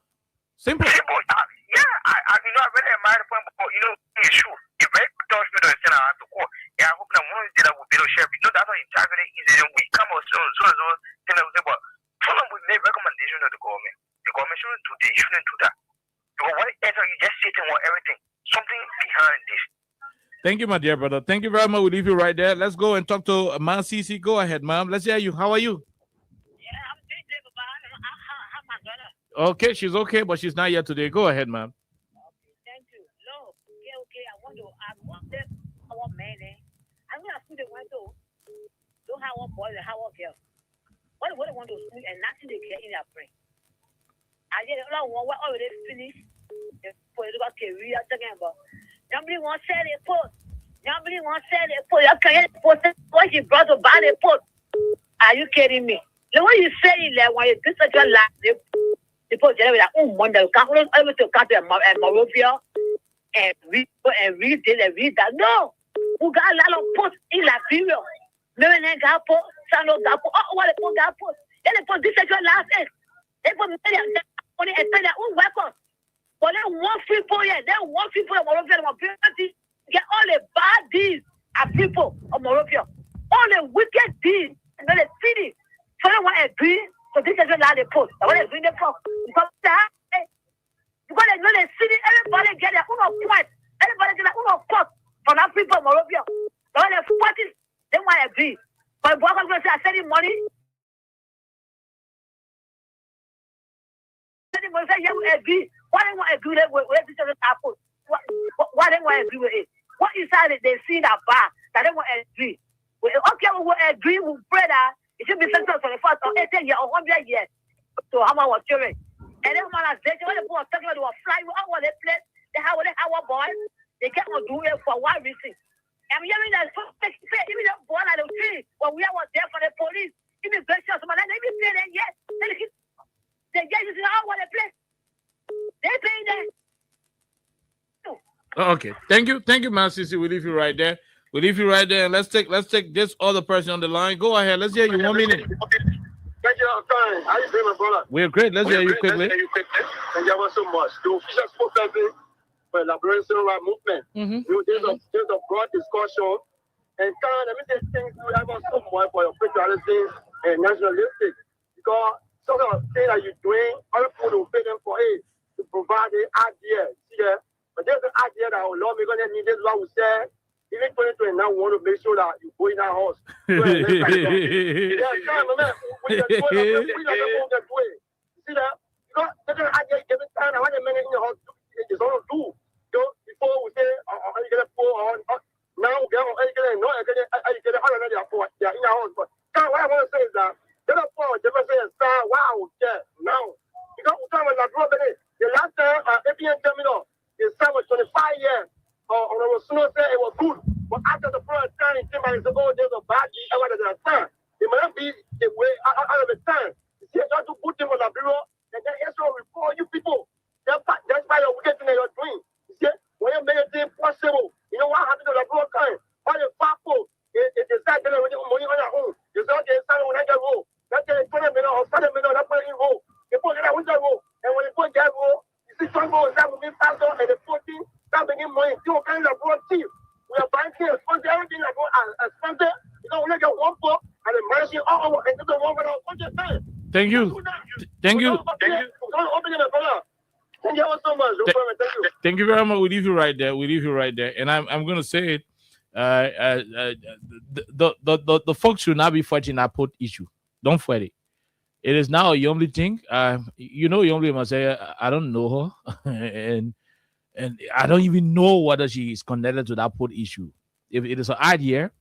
Yeah, I really admire the point, but you know, it's true. If they touch me to extend I have to call, yeah, I hope that one day that will be able to share. You know, that's how integrity is. We come out soon, but someone will make recommendation to the government. The government shouldn't do this, shouldn't do that. Because what it ends up, you just sitting on everything. Something behind this. Thank you, my dear brother. Thank you very much. We'll leave you right there. Let's go and talk to Ma'am CC. Go ahead, ma'am. Let's hear you. How are you? Yeah, I'm doing good, but how my daughter? Okay, she's okay, but she's not here today. Go ahead, ma'am. Thank you. No, okay. I want them, our man. I'm going to put the one to don't have one boy, have one girl. What they want to school and nothing they get in their brain. I get a lot of what already finished the political career talking about. Nobody wants to sell a post. Nobody wants to sell a post. You can't post what you brought to buy a post. Are you kidding me? The way you say it, like when you do such a lot, the post generate their own money. You can't able to cut them and Morovia and read this and read that. No, we got a lot of posts in Liberia. Maybe they got posts, some of got posts. What they put got posts? Then they put this sexual last end. They put money and pay their own weapons. But they want people here. They want people of Morovia and get all the bad deeds of people of Morovia. All the wicked deeds. And then they see it. So they want to agree. So this is what they post. I want to bring them from. Because they know they see it. Everybody get their own point. Everybody get their own cost from that people of Morovia. So when they fight it, they want to agree. But boy, I'm going to say, I send him money. Say, yeah, we agree. Why they want to agree with this other Why they want to agree with it? What inside it they see that bad that they want to agree? Okay, we will agree with brother. It should be sentenced on the first or 18 years or 100 years. So how much was children? And then when I said, when the boy was talking about they were flying over the place, they have our boys, they kept on doing it for one reason. I'm hearing that even the boy at the tree, when we were there for the police, immigration, someone, they even say that yes, they get you to our place. They pay them. Okay, thank you, man, Sisi. We'll leave you right there. And let's take this other person on the line. Go ahead. Let's hear you 1 minute. Thank you, how you doing, my brother? We're great. Let's hear you quickly. Thank you so much. The official spokesperson for the Liberation Right Movement. There's a broad discussion. And let me say things you have so much for your patriotism and nationalistic. Because some of the things that you're doing, other people will pay them for it to provide the idea. See that? But there's an idea that our lawmakers need. This is what we say. Even 2020 now, we want to make sure that you go in our house. See that? Because there's an idea every time. I want to make it in your house. It's all to do. Before we say, you get a poor now we get educated, no educated, they are in our house. But what I want to say is that they're not poor. They must say, wow, yeah, now. Because we're talking about the last time, APN terminal, the time was 25 years. On the Snow said it was good. But after the first time, it came back and said, oh, there's a bad deal. There's a time. It might not be the way out of the time. You see, just to put them on the bureau, and then it's all report you people. That's why you're wicked thing that you're doing. You see, when you make a thing possible, you know what happened to the bureau time? All the people, they start getting money on their own. They start getting started when I get roll. That's getting 20 million or 30 million, that's what they roll. They put that winter roll. And when they put that roll, you see some roll start moving faster and the 14 start making money. Still kind of broad team. We are buying here, sponsor everything that go as sponsor. You know, we get one for and the managing all over and the one for our budget time. Thank you. Thank you. Thank you very much. We leave you right there. And I'm going to say it. The folks should not be fighting that port issue. Don't fight it. It is now a Yomli thing. Yomli must say, I don't know her. and I don't even know whether she is connected to that port issue. If it is an idea,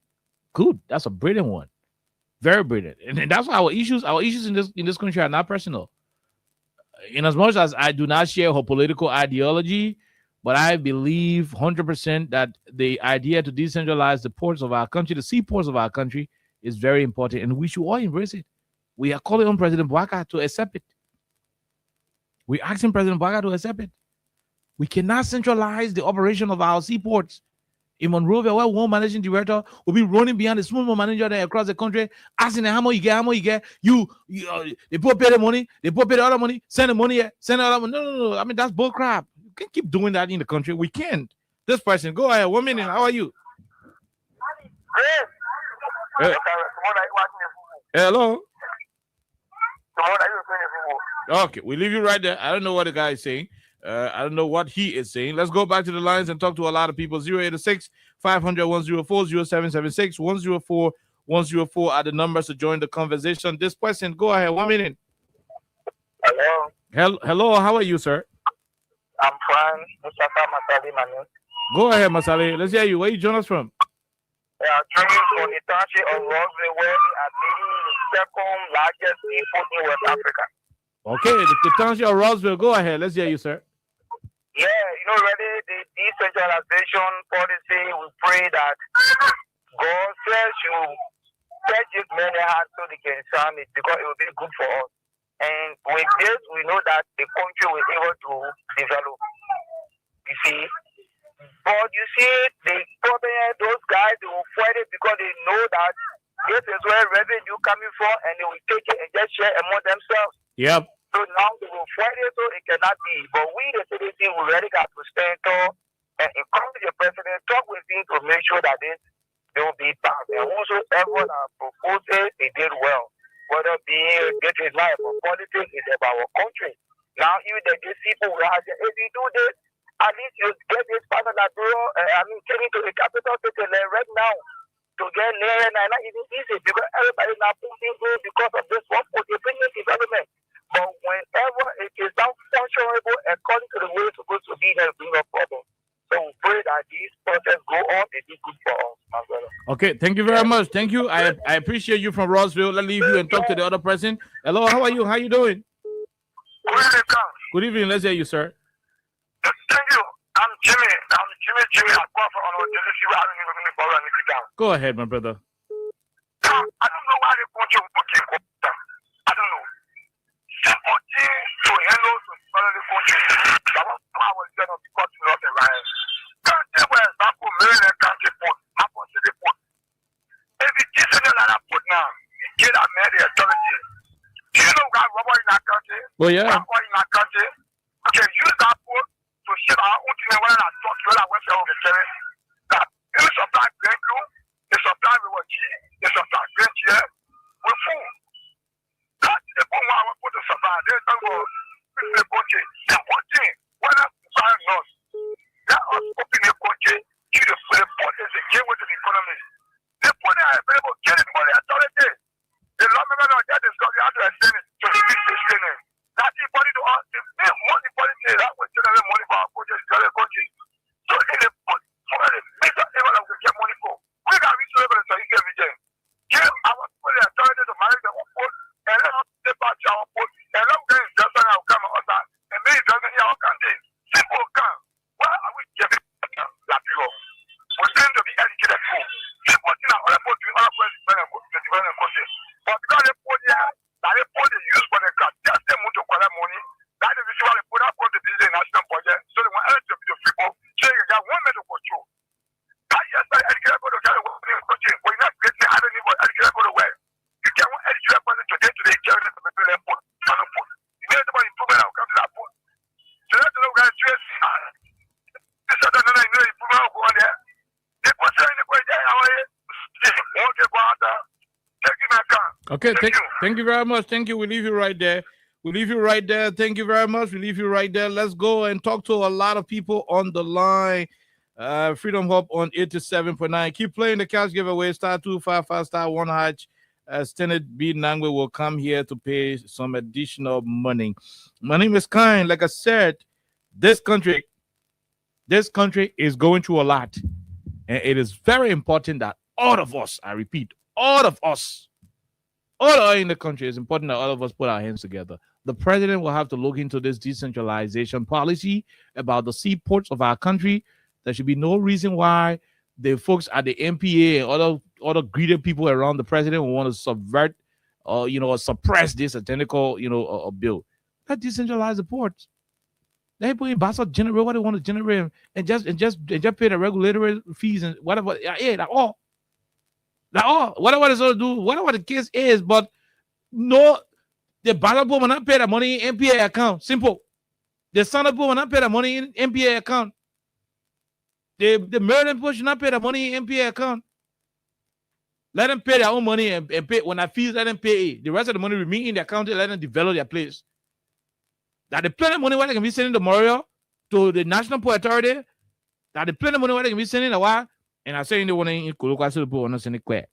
good. That's a brilliant one. Very brilliant. And that's why our issues in this country are not personal. In as much as I do not share her political ideology, but I believe 100% that the idea to decentralize the ports of our country, the seaports of our country, is very important, and we should all embrace it. We are calling on President Bouaka to accept it. We're asking President Bouaka to accept it. We cannot centralize the operation of our seaports. In Monrovia, where one managing director will be running behind a small manager there across the country, asking them how much you get. They put pay the money, they put pay the other money, send the money here, send the other money. No. I mean, that's bull crap. You can't keep doing that in the country. We can't. This person, go ahead. 1 minute. How are you? Hello. Okay, we leave you right there. I don't know what the guy is saying. I don't know what he is saying. Let's go back to the lines and talk to a lot of people. 086 500 104 0776 104 104 are the numbers to join the conversation. This person, go ahead. 1 minute. Hello. How are you, sir? I'm fine. Mustafa Masali, my name. Go ahead, Masali. Let's hear you. Where you join us from? Joining from the township of Roswell, where we are being the second largest import in West Africa. Okay, the township of Roswell. Go ahead. Let's hear you, sir. Yeah, already the decentralization policy, we pray that God says you touch it many hands so they can sign it because it will be good for us. And with this, we know that the country will be able to develop. You see? But you see, the problem, those guys, they will fight it because they know that this is where revenue coming from and they will take it and just share among themselves. Yep. So now they will fight it so it cannot be. But we, the citizens, we really got to stand tall and encourage the president, talk with him to make sure that they will be passed. And whosoever proposed it, they did well. Whether this is not about politics, it's about our country. Now, even these people will have, if you do this, at least you get this part of that bureau, taking to the capital city right now to get near and not even easy because everybody now pushing good because of this one for the development. But whenever it is not functionable according to the way it's supposed to be, there's no problem. So we pray that this process go on and be good for us, my brother. Okay, thank you very much. Thank you. I appreciate you from Rossville. Let's leave you and talk to the other person. Hello, how are you? How you doing? Good evening. Let's hear you, sir. Thank you. I'm Jimmy. Jimmy. Go ahead, my brother. I don't know why they want you working. I don't know. Supporting to handle to follow the country. That was how I was going to be caught in the riots. Country where Bako Maryland County put, happens to the put. If it isn't that I put now, you get a mad authority. Do you know that rubber in that country? Oh, yeah. Rubber in that country. We can use that put to ship our own thing when I talk to the West of the Terrace. That they supply grain blue, they supply with G, they supply grain here with food. That's the point where I want to survive. There's no more. The country. The country. When I'm buying us, let us open the country to the police and give to the economy. The money are available. Get it for the authority. The lawmen are there. They have to extend it to the business training. That's the body to us. The money policy that will generate money for our country. So in the for the major level that we get money for, we got reach level to every day. Give our people the authority to manage their own post and let us step out to our post and let them just our come outside and make it doesn't hear our country. Simple come. Why are we giving that people? We tend to be educated people. People think that other people do other places to develop the country. But because they put there, that they put the use for the car, just them want to collect money. That is why they put up for the business national project. So they want to be the people. So you got one metal control. That yes, I educated go to get one metal control. But you're not getting other people educated go to where. You get one educated person today carry the people and put on the foot. You need somebody improvement will come to that foot. So that's the guys stress. This other than I know improvement will go on there. They put saying the question away. Won't get go out there. Take it back on. Okay, thank you very much. Thank you. We leave you right there. Thank you very much. We leave you right there. Let's go and talk to a lot of people on the line. Freedom Hub on 87.9. Keep playing the cash giveaway. Star 255 star 1 hatch. Standard B Nangwe will come here to pay some additional money. My name is Kind. Like I said, this country is going through a lot. And it is very important that all of us, I repeat, all of us, all in the country, it's important that all of us put our hands together. The president will have to look into this decentralization policy about the seaports of our country. There should be no reason why the folks at the MPA and other greedy people around the president will want to subvert or suppress this technical bill. Let's decentralize the ports. They put in Basel generate what they want to generate and just pay the regulatory fees and whatever. Yeah, that's all. Whatever it's going to do, whatever the case is, but no, the Basel will not pay the money in MPA account. Simple. The Standard will not pay the money in MPA account. The Maryland should not pay the money in MPA account. Let them pay their own money and pay when I fees, let them pay it. The rest of the money remain in their account, let them develop their place. That the plenty of money where they can be sending the Memorial to the National Port Authority. That the plenty of money where they can be sending a while. And I say in the one in Kuluka to the poor, not sending queer.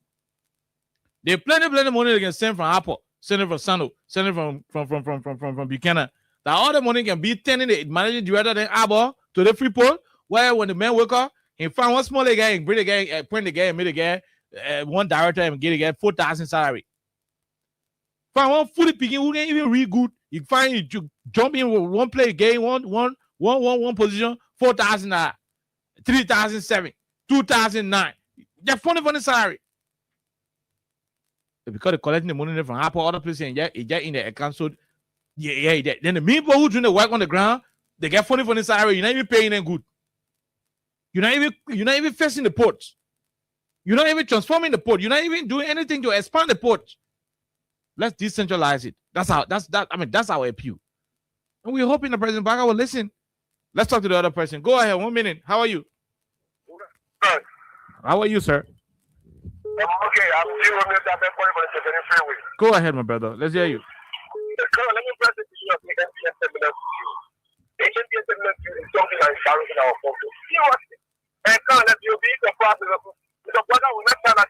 They plenty of money they can send from Apple, send it from Sando, send it from Buchanan. That all the money can be turning the managing director than Abo to the Freeport, where when the man wake up, he found one small guy and bring the guy, print the guy and make the guy one director and get the guy 4,000 salary. Find one fully picking who ain't even real good. You find you jump in with one play game, one position, 4,000, 3,007, 2,009. They're funny salary. Because they're collecting the money from Apple, other places, and it get in the account. So yeah. Then the people who doing the work on the ground, they get funny salary. You're not even paying them good. You're not even fixing the ports. You're not even transforming the port. You're not even doing anything to expand the port. Let's decentralize it. That's our appeal. And we're hoping the President Baga will listen. Let's talk to the other person. Go ahead, 1 minute. How are you? Good. How are you, sir? Okay, I'm still on the freeway. Go ahead, my brother. Let's hear you. Let me press the issue of the NPS terminal. The NPS terminal is something that is carrying in our focus. And let you be the process of the brother will not tell us.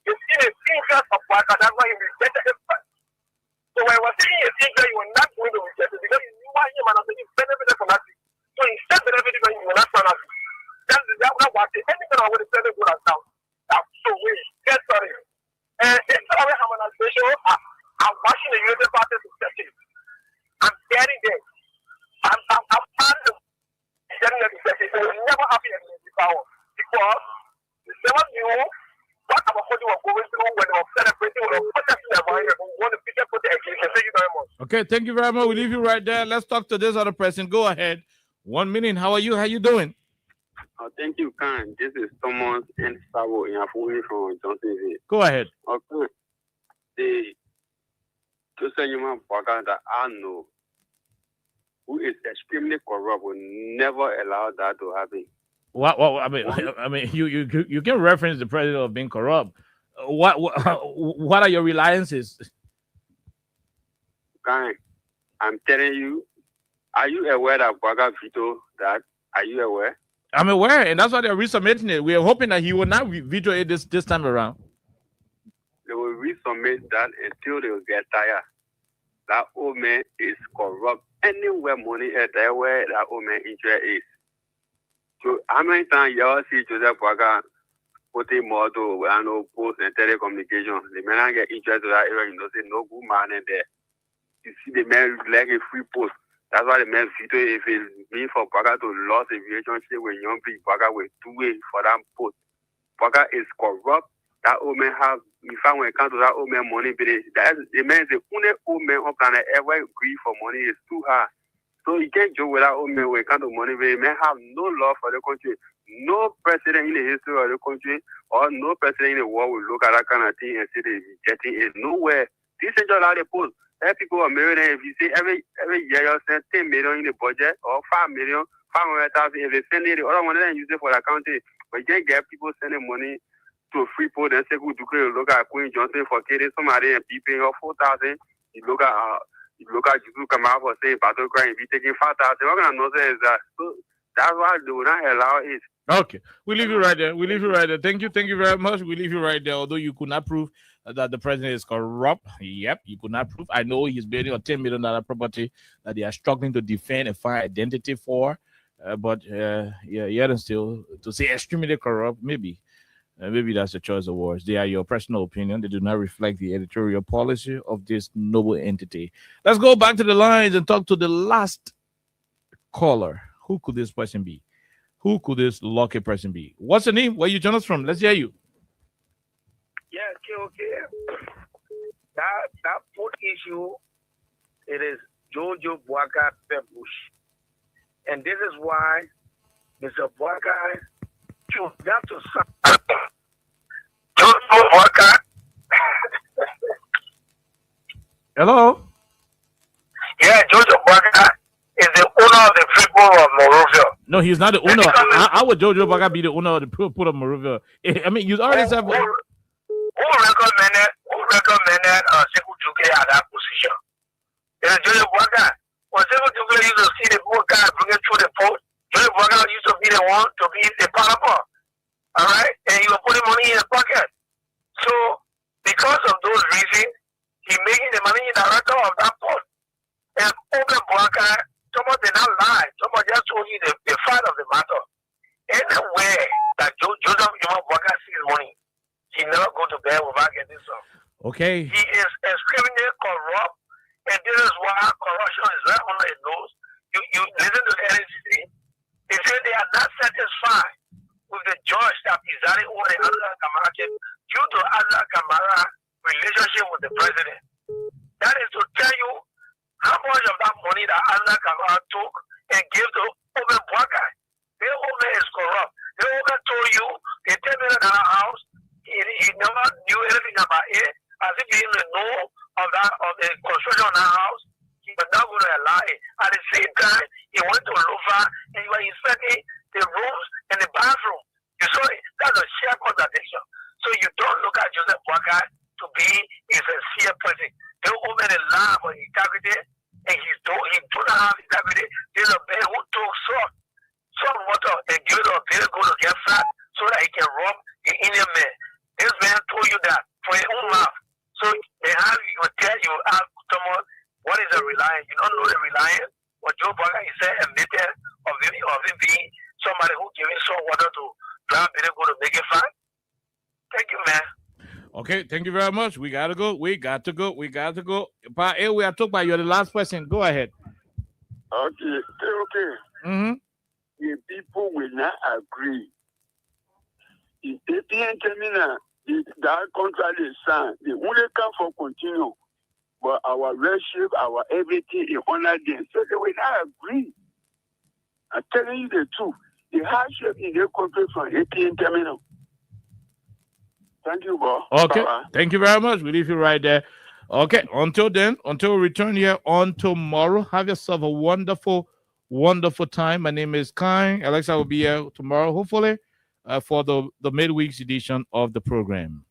You see the interest of Waka, that's why he rejected him first. So when I was seeing a figure, you were not going to reject it because you knew why him and I said he benefited from that. So instead of benefiting, you will not turn out. That's what I want. Anything I would have said, it would have done. know what our country was going through when they were celebrating, when they were protesting about it, we want to people put their against. Thank you very much. Okay, thank you very much. We leave you right there. Let's talk to this other person. Go ahead. 1 minute. How are you? How you doing? Thank you, Khan. This is Thomas and Sabo in Afuni from Johnsonville. Go ahead. Okay. The Tusayuma Baga that I know, who is extremely corrupt, will never allow that to happen. What? I mean, you can reference the president of being corrupt. What are your reliances? Khan, I'm telling you. Are you aware that Baga veto that? Are you aware? I'm aware, and that's why they're resubmitting it. We are hoping that he will not veto it this time around. They will resubmit that until they will get tired. That old man is corrupt. Anywhere money is there, where that old man interest is. So how many times y'all see Joseph Baga putting more to post and telecommunication? The man get interest to that area, say no good man in there. You see the man like a free post. That's why the man veto if it means for Baga to lose a relationship with young people, Baga will do it for that post. Baga is corrupt. That old man have, if I want to count to that old man money, but the man is the only old man on planet ever agree for money is too hard. So you can't joke with that old man when it comes to money, but the man have no love for the country. No president in the history of the country or no president in the world will look at that kind of thing and say they're rejecting it. Nowhere. This is just how they post. People are married, if you say every year you send 10 million in the budget or 5 million, 500,000, if they send it, the other one then use it for the county. But you can't get people sending money to Freeport and say, good, you look at Queen Johnson for kidding somebody and be paying 4,000. You look at you come out for saying battle cry and be taking 5,000. What kind of nonsense is that? So that's why they will not allow it. Okay, we leave you right there. Thank you very much. We leave you right there. Although you could not prove that the president is corrupt, yep, you could not prove. I know he's building a $10 million property that they are struggling to defend and find identity for. But and still to say extremely corrupt, maybe that's a choice of words. They are your personal opinion. They do not reflect the editorial policy of this noble entity. Let's go back to the lines and talk to the last caller. Who could this person be? Who could this lucky person be? What's the name? Where you join us from? Let's hear you. Yeah, okay. That food issue, it is Jojo Boakai Pebush. And this is why Mr. Boakai, you have to stop. Jojo Boakai. Hello? Yeah, Jojo Boakai is the owner of the Freeport of Monrovia. No, he's not the owner. How would Jojo Boakai be the owner of the Freeport of Monrovia? I mean, you already said. Who recommended Sekou Touré at that position? It is Jojo Boakai. When Sekou Touré used to see the poor guy bring it through the port, Jojo Boakai used to be the one to be the partner. All right? And he was putting money in his pocket. So, because of those reasons, he making the money director of that port. And Open Boakai, someone did not lie. Someone just told you the fact of the matter. Anywhere that Jojo Boakai sees money, he never go to bed without getting some. Okay. He is extremely corrupt, and this is why corruption is right on his nose. You listen to the NCC. They say they are not satisfied with the judge that presided over the Azra Kamara case due to Azra Kamara relationship with the president. That is to tell you how much of that money that Azra Kamara took and gave to Open Boakai. The Open is corrupt. The Open told you a $10 million house. He never knew anything about it, as if he didn't know of the construction of that house. He was not going to allow it. At the same time, he went to Lofa and he was inspecting the rooms and the bathroom. You saw it. That's a sheer contradiction. So you don't look at Joseph Boakai to be a sincere person. They open a lie for integrity, and he do not have integrity. There's a man who took salt water and give it to a baby go to get fat so that he can rob the Indian man. This man told you that for his own mouth. So they have you tell you ask someone what is a reliance. You don't know the reliance. What Joe Boakai said admitted of him being somebody who giving some water to drive baby go to make it fat. Thank you, man. Okay, thank you very much. We gotta go. We got to go. We are talking about you're the last person. Go ahead. Okay. Mm-hmm. The people will not agree the APN terminal, that contract is signed. They only come for continue. But our worship, our everything, is honor them. So they will not agree. I'm telling you the truth. The hardship in the country from APN terminal. Thank you, boy. Okay. Bye-bye. Thank you very much. We leave you right there. Okay. Until then, until we return here on tomorrow, have yourself a wonderful, wonderful time. My name is Kai. Alexa will be here tomorrow, hopefully, for the midweek's edition of the program.